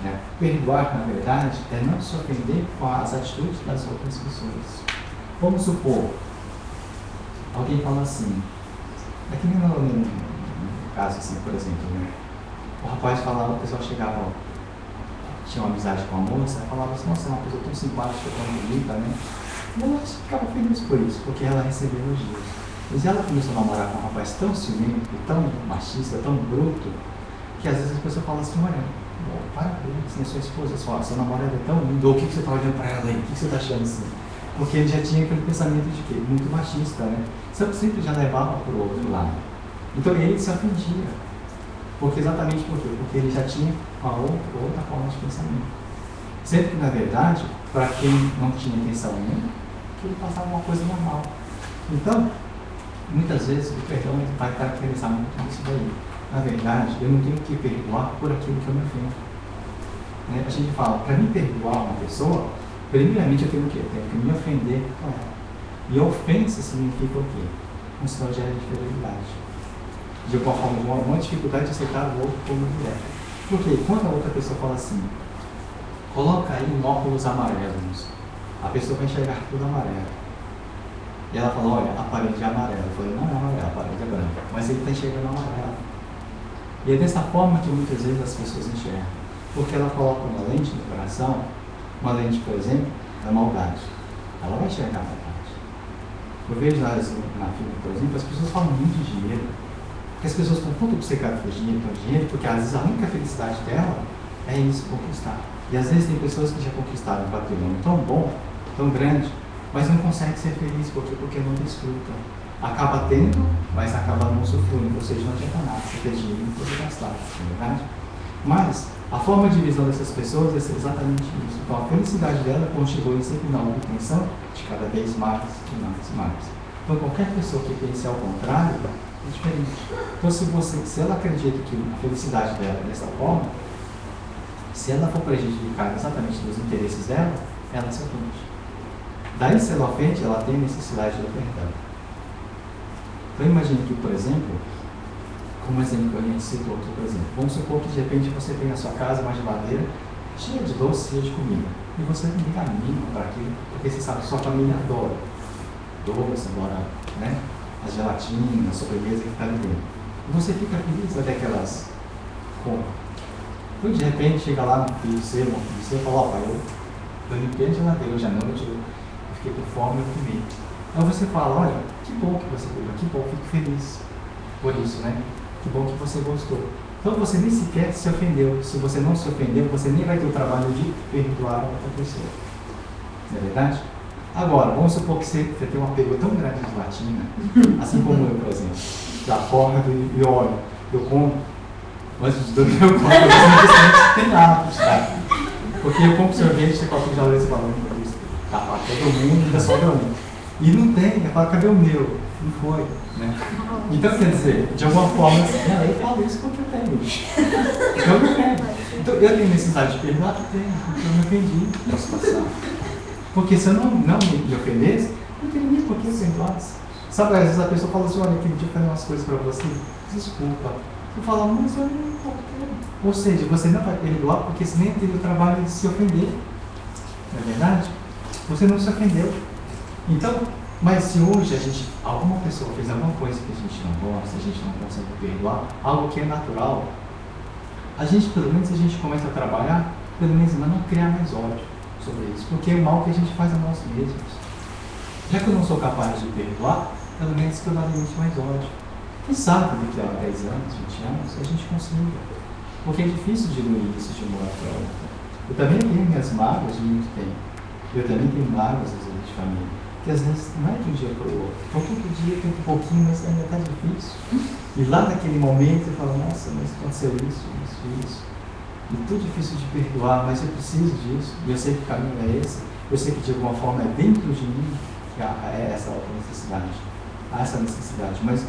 Né? Perdoar, na verdade, é não se ofender com as atitudes das outras pessoas. Vamos supor, alguém fala assim, é que nem no caso assim, por exemplo, né? O rapaz falava, o pessoal chegava, tinha uma amizade com a moça, falava assim: nossa, é uma pessoa tão simpática, tão bonita, né? E ela ficava feliz por isso, porque ela recebeu elogios. Mas ela começou a namorar com um rapaz tão ciumento, tão machista, tão bruto, que às vezes a pessoa fala assim: olha, parabéns, assim, a sua esposa, sua namorada é tão linda, ou o que você está olhando para ela aí, o que você está achando assim? Porque ele já tinha aquele pensamento de quê? Muito machista, né? Sempre já levava para o outro lado. Então ele se ofendia. Porque exatamente por quê? Porque ele já tinha uma outra forma de pensamento. Sempre que, na verdade, para quem não tinha intenção nenhuma, que ele passava uma coisa normal. Então, muitas vezes o perdão vai caracterizar muito isso daí. Na verdade, eu não tenho que perdoar por aquilo que eu me ofendo. Né? A gente fala, para mim perdoar uma pessoa, primeiramente eu tenho o quê? Eu tenho que me ofender com ela. E ofensa significa o quê? Um sinal de inferioridade. De alguma forma, uma dificuldade de aceitar o outro como ele é. Porque quando a outra pessoa fala assim: coloca aí um óculos amarelos, a pessoa vai enxergar tudo amarelo. E ela fala, olha, a parede é amarela. Eu falei, não é amarela, a parede é branca. Mas ele está enxergando amarelo. E é dessa forma que muitas vezes as pessoas enxergam. Porque ela coloca uma lente no coração, uma lente, por exemplo, da maldade. Ela vai enxergar a maldade. Eu vejo na filme, por exemplo, as pessoas falam muito de dinheiro. Porque as pessoas estão tão obcecadas por dinheiro, porque às vezes a única felicidade dela é isso, conquistar. E às vezes tem pessoas que já conquistaram um patrimônio tão bom, tão grande, mas não conseguem ser felizes porque não desfrutam. Acaba tendo, mas acaba não usufruindo, ou seja, não adianta nada, você ter dinheiro e poder gastar, não é verdade? Mas a forma de visão dessas pessoas é exatamente isso. Então a felicidade dela contribui sempre na obtenção de cada vez mais e mais e mais. Então qualquer pessoa que pense ao contrário é diferente. Então se ela acredita que a felicidade dela é dessa forma, se ela for prejudicar exatamente nos interesses dela, ela se ofende. Daí, se ela ofende, ela tem necessidade do perdão. Então, imagine que, por exemplo, como exemplo que a gente citou aqui, por exemplo, vamos supor que de repente você tem na sua casa uma geladeira cheia de doce, cheia de comida, e você não liga a mínima para aquilo, porque você sabe que sua família adora doce, adora, né, as gelatinas, a sobremesa que está ali dentro. E você fica feliz até que elas comam. Então, de repente, chega lá um filho seu e fala, ó, pai, eu limpei a geladeira hoje à noite, eu fiquei com fome, eu comi. Aí você fala, olha, que bom que você comeu, que bom, fico feliz por isso, né? Que bom que você gostou. Então você nem sequer se ofendeu. Se você não se ofendeu, você nem vai ter o trabalho de perdoar a outra pessoa. Não é verdade? Agora, vamos supor que você tem um apego tão grande de gelatina, assim como eu, por exemplo, da forma e olha, eu compro, antes de dormir eu compro, eu tem hábitos, tá? Porque eu compro sorvete, você coloca o geladeira e você fala, não, isso, tá para todo mundo, ainda sobra um. E não tem, eu falo, cadê o meu? Não foi, né? Então, quer dizer, de alguma forma, eu falo isso porque eu tenho. Eu não tenho. Então, eu tenho necessidade de perdoar, eu tenho, porque eu me ofendi na situação. Porque se eu não me ofendesse, não teria nem por que eu perdoasse. Sabe, às vezes a pessoa fala assim, olha, aquele dia eu falei umas coisas para você, desculpa. Eu falo, mas eu não tô querendo. Ou seja, você não vai perdoar porque você nem teve o trabalho de se ofender. Não é verdade? Você não se ofendeu. Então, mas se hoje alguma pessoa fez alguma coisa que a gente não gosta, a gente não consegue perdoar, algo que é natural, pelo menos a gente começa a trabalhar, pelo menos não criar mais ódio sobre isso, porque é o mal que a gente faz a nós mesmos. Já que eu não sou capaz de perdoar, pelo menos que eu não alimente mais ódio. Quem sabe daqui a 10 anos, 20 anos, a gente consiga. Porque é difícil diluir isso de uma hora para outra. Eu também tenho minhas mágoas de muito tempo. Eu também tenho mágoas, às vezes, de família. Que às vezes não é de um dia para o outro. Então, todo dia tem um pouquinho, mas ainda está difícil. E lá naquele momento eu falo, nossa, mas aconteceu isso. E tudo difícil de perdoar, mas eu preciso disso. E eu sei que o caminho é esse. Eu sei que de alguma forma é dentro de mim que há essa outra necessidade. Há essa necessidade, mas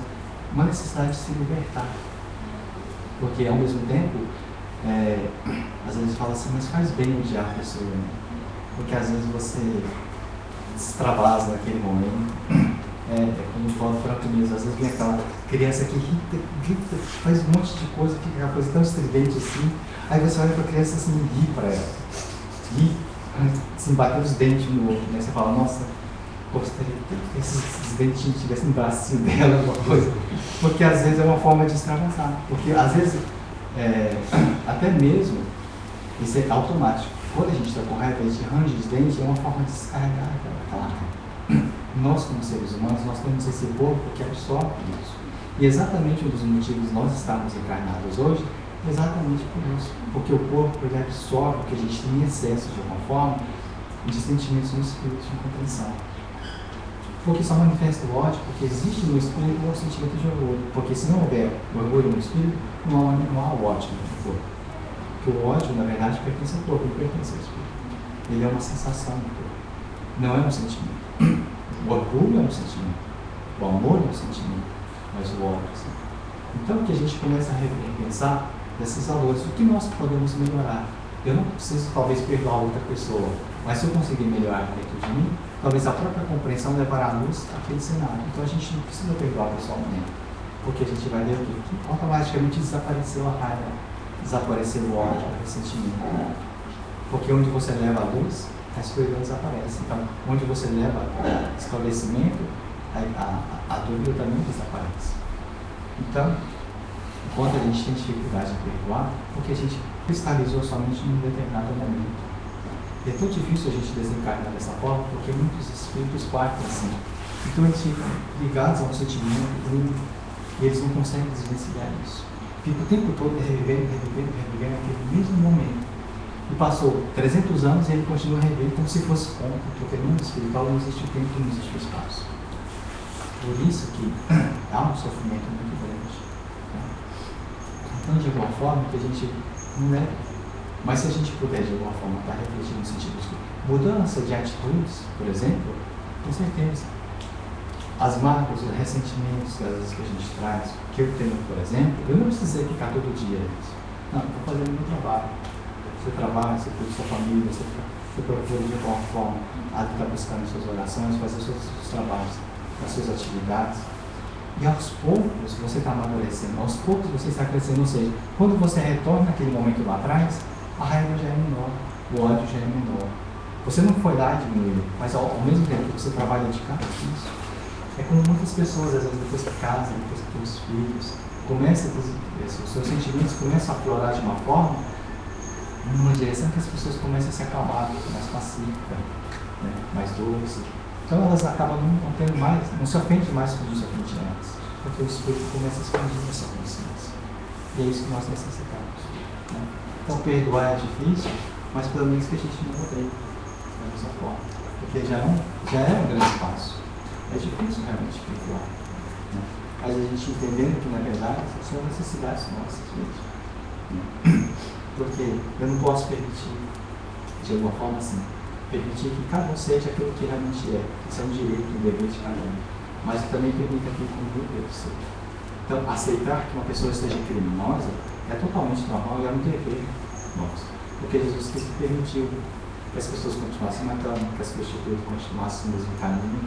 uma necessidade de se libertar. Porque ao mesmo tempo, às vezes fala assim, mas faz bem odiar a pessoa. Né? Porque às vezes você se extravasa naquele momento. Como o Paulo Franco mesmo, às vezes vem aquela criança que grita, faz um monte de coisa, fica aquela coisa tão estridente assim. Aí você olha para a criança assim e ri para ela. Ri, assim, bater os dentes no outro. Né? Você fala, nossa, gostaria que esses dentinhos tivessem no bracinho dela, alguma coisa. Porque às vezes é uma forma de extravasar. Porque às vezes, até mesmo, isso é automático. Quando a gente está com raiva, a gente range os dentes, é uma forma de descarregar aquela raiva. Nós, como seres humanos, nós temos esse corpo que absorve isso. E exatamente um dos motivos de nós estarmos encarnados hoje é exatamente por isso. Porque o corpo ele absorve o que a gente tem em excesso, de alguma forma, de sentimentos no espírito de incompreensão. Porque só manifesta o ódio, porque existe no espírito um sentimento de orgulho. Porque se não houver orgulho no espírito, não há o ódio no corpo. Porque o ódio, na verdade, pertence ao corpo, não pertence ao espírito. Ele é uma sensação do corpo, não é um sentimento. O orgulho é um sentimento, o amor é um sentimento, mas o ódio sim. Então que a gente começa a repensar desses valores, o que nós podemos melhorar. Eu não preciso talvez perdoar outra pessoa, mas se eu conseguir melhorar dentro de mim, talvez a própria compreensão levará à luz aquele cenário. Então a gente não precisa perdoar pessoalmente, porque a gente vai ver aqui que automaticamente desapareceu a raiva, desapareceu o ódio, o ressentimento. Porque onde você leva a luz, a escuridão desaparece. Então, onde você leva esclarecimento, a dúvida também desaparece. Então, enquanto a gente tem dificuldade de perdoar, porque a gente cristalizou somente em um determinado momento. E é tão difícil a gente desencarnar dessa forma, porque muitos espíritos partem assim. Então eles ficam ligados a um sentimento ruim e eles não conseguem desvencilhar isso. Fica o tempo todo revivendo aquele mesmo momento. E passou 300 anos e ele continua revivendo como se fosse ontem, porque no mundo espiritual não existe o tempo, não existe o espaço. Por isso que há um sofrimento muito grande. Então, de alguma forma, que a gente não leva. Mas se a gente puder, de alguma forma, estar refletindo no sentido de mudança de atitudes, por exemplo, com certeza. As mágoas, os ressentimentos que às vezes que a gente traz, que eu tenho, por exemplo, eu não precisei ficar todo dia nisso. Não, eu estou fazendo o meu trabalho. Você trabalha, você cuida da sua família, você procura de alguma forma estar buscando suas orações, fazer seus trabalhos, as suas atividades. E aos poucos você está amadurecendo, aos poucos você está crescendo. Ou seja, quando você retorna naquele momento lá atrás, a raiva já é menor, o ódio já é menor. Você não foi lá e diminuiu, mas ao mesmo tempo que você trabalha de cada isso. É como muitas pessoas, às vezes, depois que casam, depois que têm os filhos, os seus sentimentos começam a aflorar de uma forma, numa direção que as pessoas começam a se acalmar, mais pacífica, né? Mais doce. Então elas acabam não tendo mais, não se ofendem mais como se ofendia antes, porque o espírito começa a expandir essa consciência. E é isso que nós necessitamos. Né? Então perdoar é difícil, mas pelo menos que a gente não odeie da mesma forma, porque já é um grande passo. É difícil realmente perdoar. Né? Mas a gente entendendo que na verdade são necessidades nossas mesmo. Né? Porque eu não posso permitir, de alguma forma assim, permitir que cada um seja aquilo que realmente é. Isso é um direito, um dever de cada um. Mas também permita que como eu ser. Então, aceitar que uma pessoa seja criminosa é totalmente normal e é um dever nosso. Porque Jesus Cristo permitiu que as pessoas continuassem matando, que as prostitutas continuassem no mesmo caminho,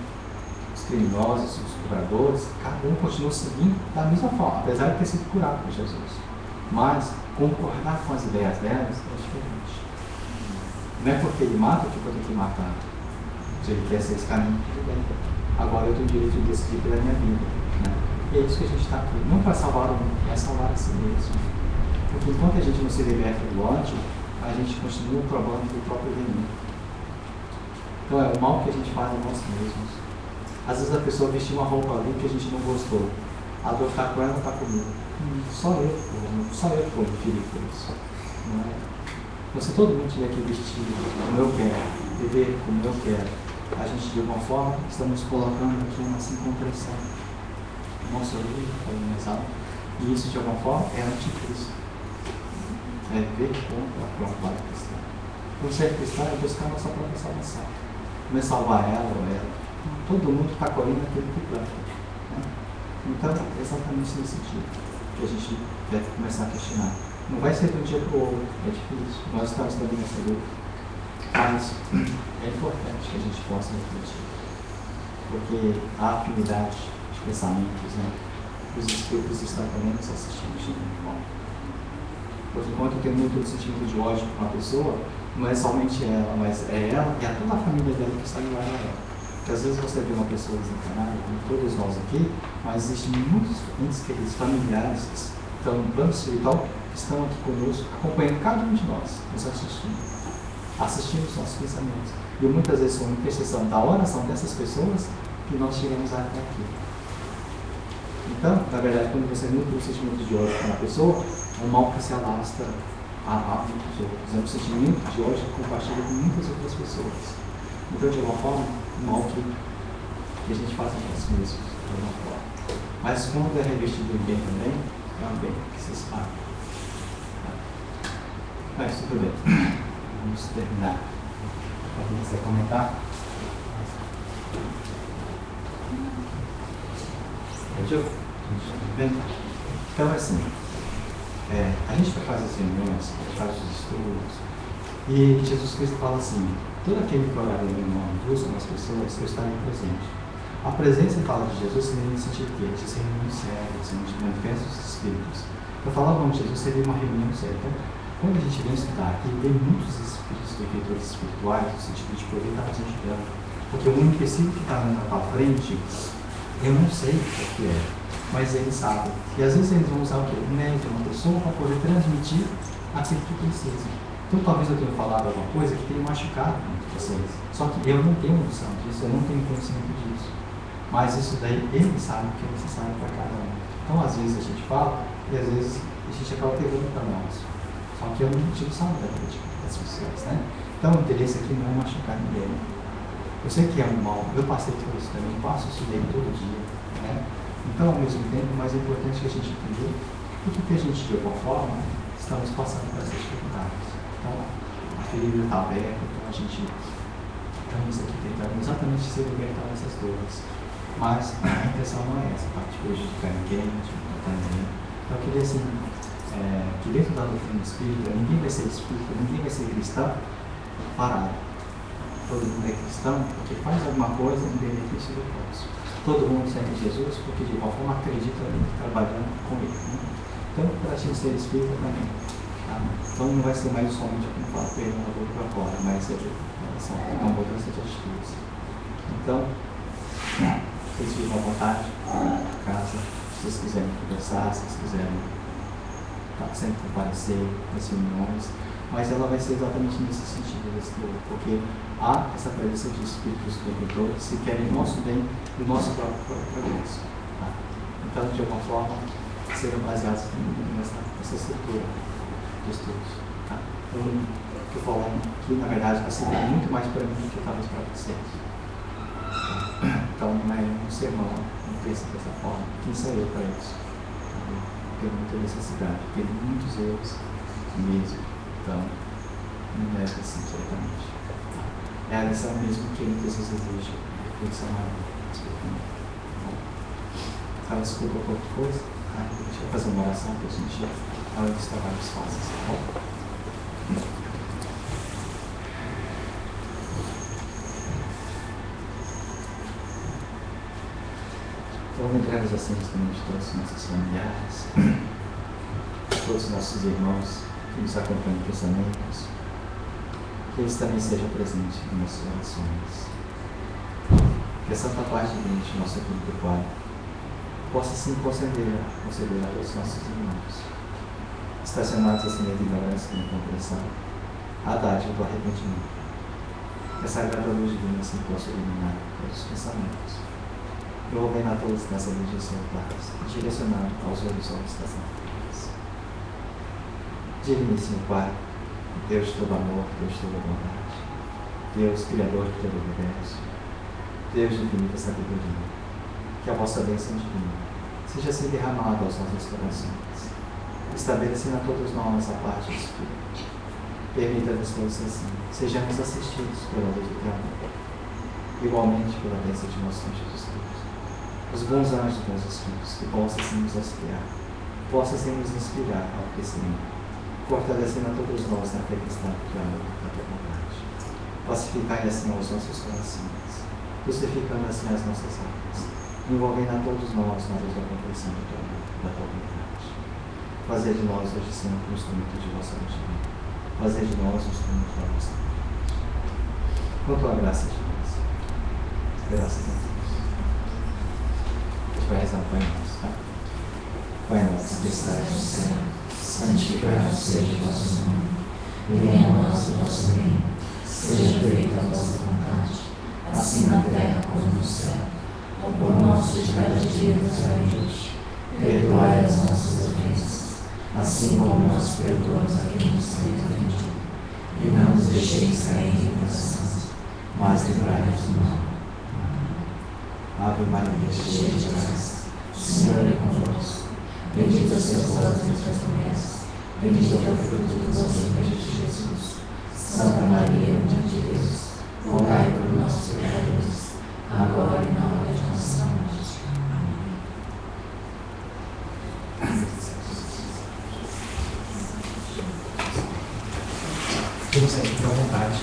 os criminosos, os cobradores, cada um continua seguindo da mesma forma, apesar de ter sido curado por Jesus. Mas concordar com as ideias delas é diferente. Não é porque ele mata que eu tenho que matar. Se ele quer ser esse caminho, tudo bem. Agora eu tenho o direito de decidir pela minha vida. Né? E é isso que a gente está aqui. Não para salvar o mundo, é salvar a si mesmo. Porque enquanto a gente não se liberta do ódio, a gente continua provando do próprio veneno. Então é o mal que a gente faz a nós mesmos. Às vezes a pessoa vestiu uma roupa ali que a gente não gostou. A dor está com ela, está comigo. Só eu estou feliz por isso. Não é? Então, se todo mundo tiver que vestir como eu quero, viver como eu quero, a gente de alguma forma estamos colocando aqui uma assim compreensão. Não sorrir, falando mais alto. E isso de alguma forma é anticristo. É ver contra a própria cristã. Então, ser cristão é buscar a nossa própria salvação. Não é salvar ela ou ela. Todo mundo está colhendo aquilo que planta. Né? Então, é exatamente nesse sentido que a gente deve começar a questionar. Não vai ser de um dia para o outro, é difícil. Nós estamos também nessa luta. Mas é importante que a gente possa refletir. Porque há afinidade de pensamentos, né? Os espíritos estão também nos assistindo de alguma forma. Porque enquanto eu tenho muito sentimento de ódio para uma pessoa, não é somente ela, mas é ela e toda a família dela que está ligada a ela. Porque às vezes você vê uma pessoa desencarnada, como todos nós aqui, mas existem muitos entes queridos, familiares que estão no plano espiritual, que estão aqui conosco, acompanhando cada um de nós, nos assistindo os nossos pensamentos. E muitas vezes, com intercessão da oração dessas pessoas, que nós chegamos até aqui. Então, na verdade, quando você nutre o sentimento de ódio para uma pessoa, é um mal que se alastra a muitos outros. É um sentimento de ódio que compartilha com muitas outras pessoas. Então, de alguma forma, um mal que a gente faz a nós mesmos, de alguma forma. Mas quando é revestido em bem também, é um bem que se espalha. Mas tudo bem. Vamos terminar. Alguém quiser comentar? Bem, então assim, a gente vai fazer as reuniões, a gente faz os estudos, e Jesus Cristo fala assim: todo aquele que orar em meu nome, busca as pessoas, eu estarei presente. A presença, fala de Jesus, seria no sentido que de ser reunião séria, de manifestos dos Espíritos. Para falar o nome de Jesus seria uma reunião séria. Então, quando a gente vem estudar aqui, tem muitos espíritos, defeitores espirituais, no sentido de poder estar nos ajudando. Porque o único espírito que está andando para frente, eu não sei o que é, mas eles sabem. E às vezes eles vão usar o quê? Um médium, uma pessoa, para poder transmitir aquilo que precisam. Então talvez eu tenha falado alguma coisa que tenha machucado vocês. Só que eu não tenho noção disso, eu não tenho conhecimento disso. Mas isso daí, eles sabem o que é necessário para cada um. Então às vezes a gente fala, e às vezes a gente acaba pegando para nós. Só que é um motivo saudável das pessoas, né? Então o interesse aqui não é machucar ninguém. Eu sei que é um mal, eu passei por isso também, passo isso daí todo dia, né? Então, ao mesmo tempo, o mais importante é que a gente entender o que a gente, de alguma forma, estamos passando por essas dificuldades. Então, a ferida está aberta, então a gente estamos aqui tentando exatamente se libertar dessas dores. Mas a intenção não é essa, tá? De prejudicar ninguém, de matar ninguém. Então, eu queria, assim, que dentro da doutrina espírita, ninguém vai ser espírita, ninguém vai ser cristão parado. Todo mundo é cristão porque faz alguma coisa em benefício do próximo. Todo mundo segue Jesus porque de alguma forma acredita ali, trabalhando com ele. Né? Então, para a gente ser espírita também. Tá? Então, não vai ser mais somente como fala perdão da boca para fora, mas é uma mudança de atitudes. Então, vocês ficam à vontade, na casa, se vocês quiserem conversar, se vocês quiserem sempre comparecer nas reuniões. Mas ela vai ser exatamente nesse sentido, porque há essa presença de espíritos benfeitores que querem o nosso bem e o nosso próprio progresso. Tá? Então, de alguma forma, serão baseados nessa estrutura de estudos. Tá? Eu estou falando que, na verdade, está sendo muito mais para mim do que talvez para vocês. Então, não é um sermão, não pensa dessa forma. Quem saiu para isso? Tem muita necessidade, tem muitos erros mesmo. Então, não é assim certamente. É a lição mesmo que muitas vezes exige reflexão maior. Então, desculpa qualquer coisa. Deixa eu fazer uma oração para a gente na hora dos trabalhos fáceis, tá bom? Então, lembramos assim também de todos os nossos familiares, de todos os nossos irmãos que nos acompanham em pensamentos, que eles também sejam presentes em nossas orações. Que a Santa Paz de Deus, nosso querido Pai, possa sim conceder a todos os nossos irmãos, estacionados assim na ignorância e na compreensão, a dádiva do arrependimento. Que a Sagrada Luz Divina assim possa iluminar todos os pensamentos, envolvendo a todos nessa luz de Sua paz, direcionando aos horizontes da Santa Paz. Digníssimo Pai, Deus de todo amor, Deus de toda bondade, Deus Criador de todo o universo, Deus de infinita sabedoria, que a vossa bênção divina seja assim derramada aos nossos corações, estabelecendo a todos nós a paz do Espírito. Permita-nos todos assim, sejamos assistidos pela luz do teu amor, igualmente pela bênção de nosso Senhor Jesus Cristo. Os bons anjos dos Espíritos, que possam assim nos auxiliar, possam assim nos inspirar ao crescimento, fortalecendo a todos nós na fé cristã do amor e da tua vontade. Pacificai assim aos nossos corações, justificando assim as nossas almas, envolvendo a todos nós na luz da compreensão do teu amor e da tua vontade. Fazer de nós hoje sempre um instrumento de vossa luz divina. Fazer de nós um instrumento da vossa vontade. Com tua graça, Jesus. Graças a Deus. A gente vai rezar o Pai Nosso, tá? Pai Nosso, que estás no céu, santificado seja o vosso nome. Venha a nós o vosso reino. Seja feita a vossa vontade, assim na terra como no céu. O pão nosso de cada dia nos dai hoje. Perdoai as nossas ofensas, assim como nós perdoamos a quem nos tem ofendido. E não nos deixeis cair em tentação, mas livrai-nos do mal. Ave Maria, cheia de graça, o Senhor é convosco. Bendita sois vós entre as mulheres, bendito é o fruto do vosso ventre, Jesus. Santa Maria, Mãe de Deus, rogai por nós pecadores, agora e na hora de nossa morte. Amém. Todos aí, fiquem à vontade.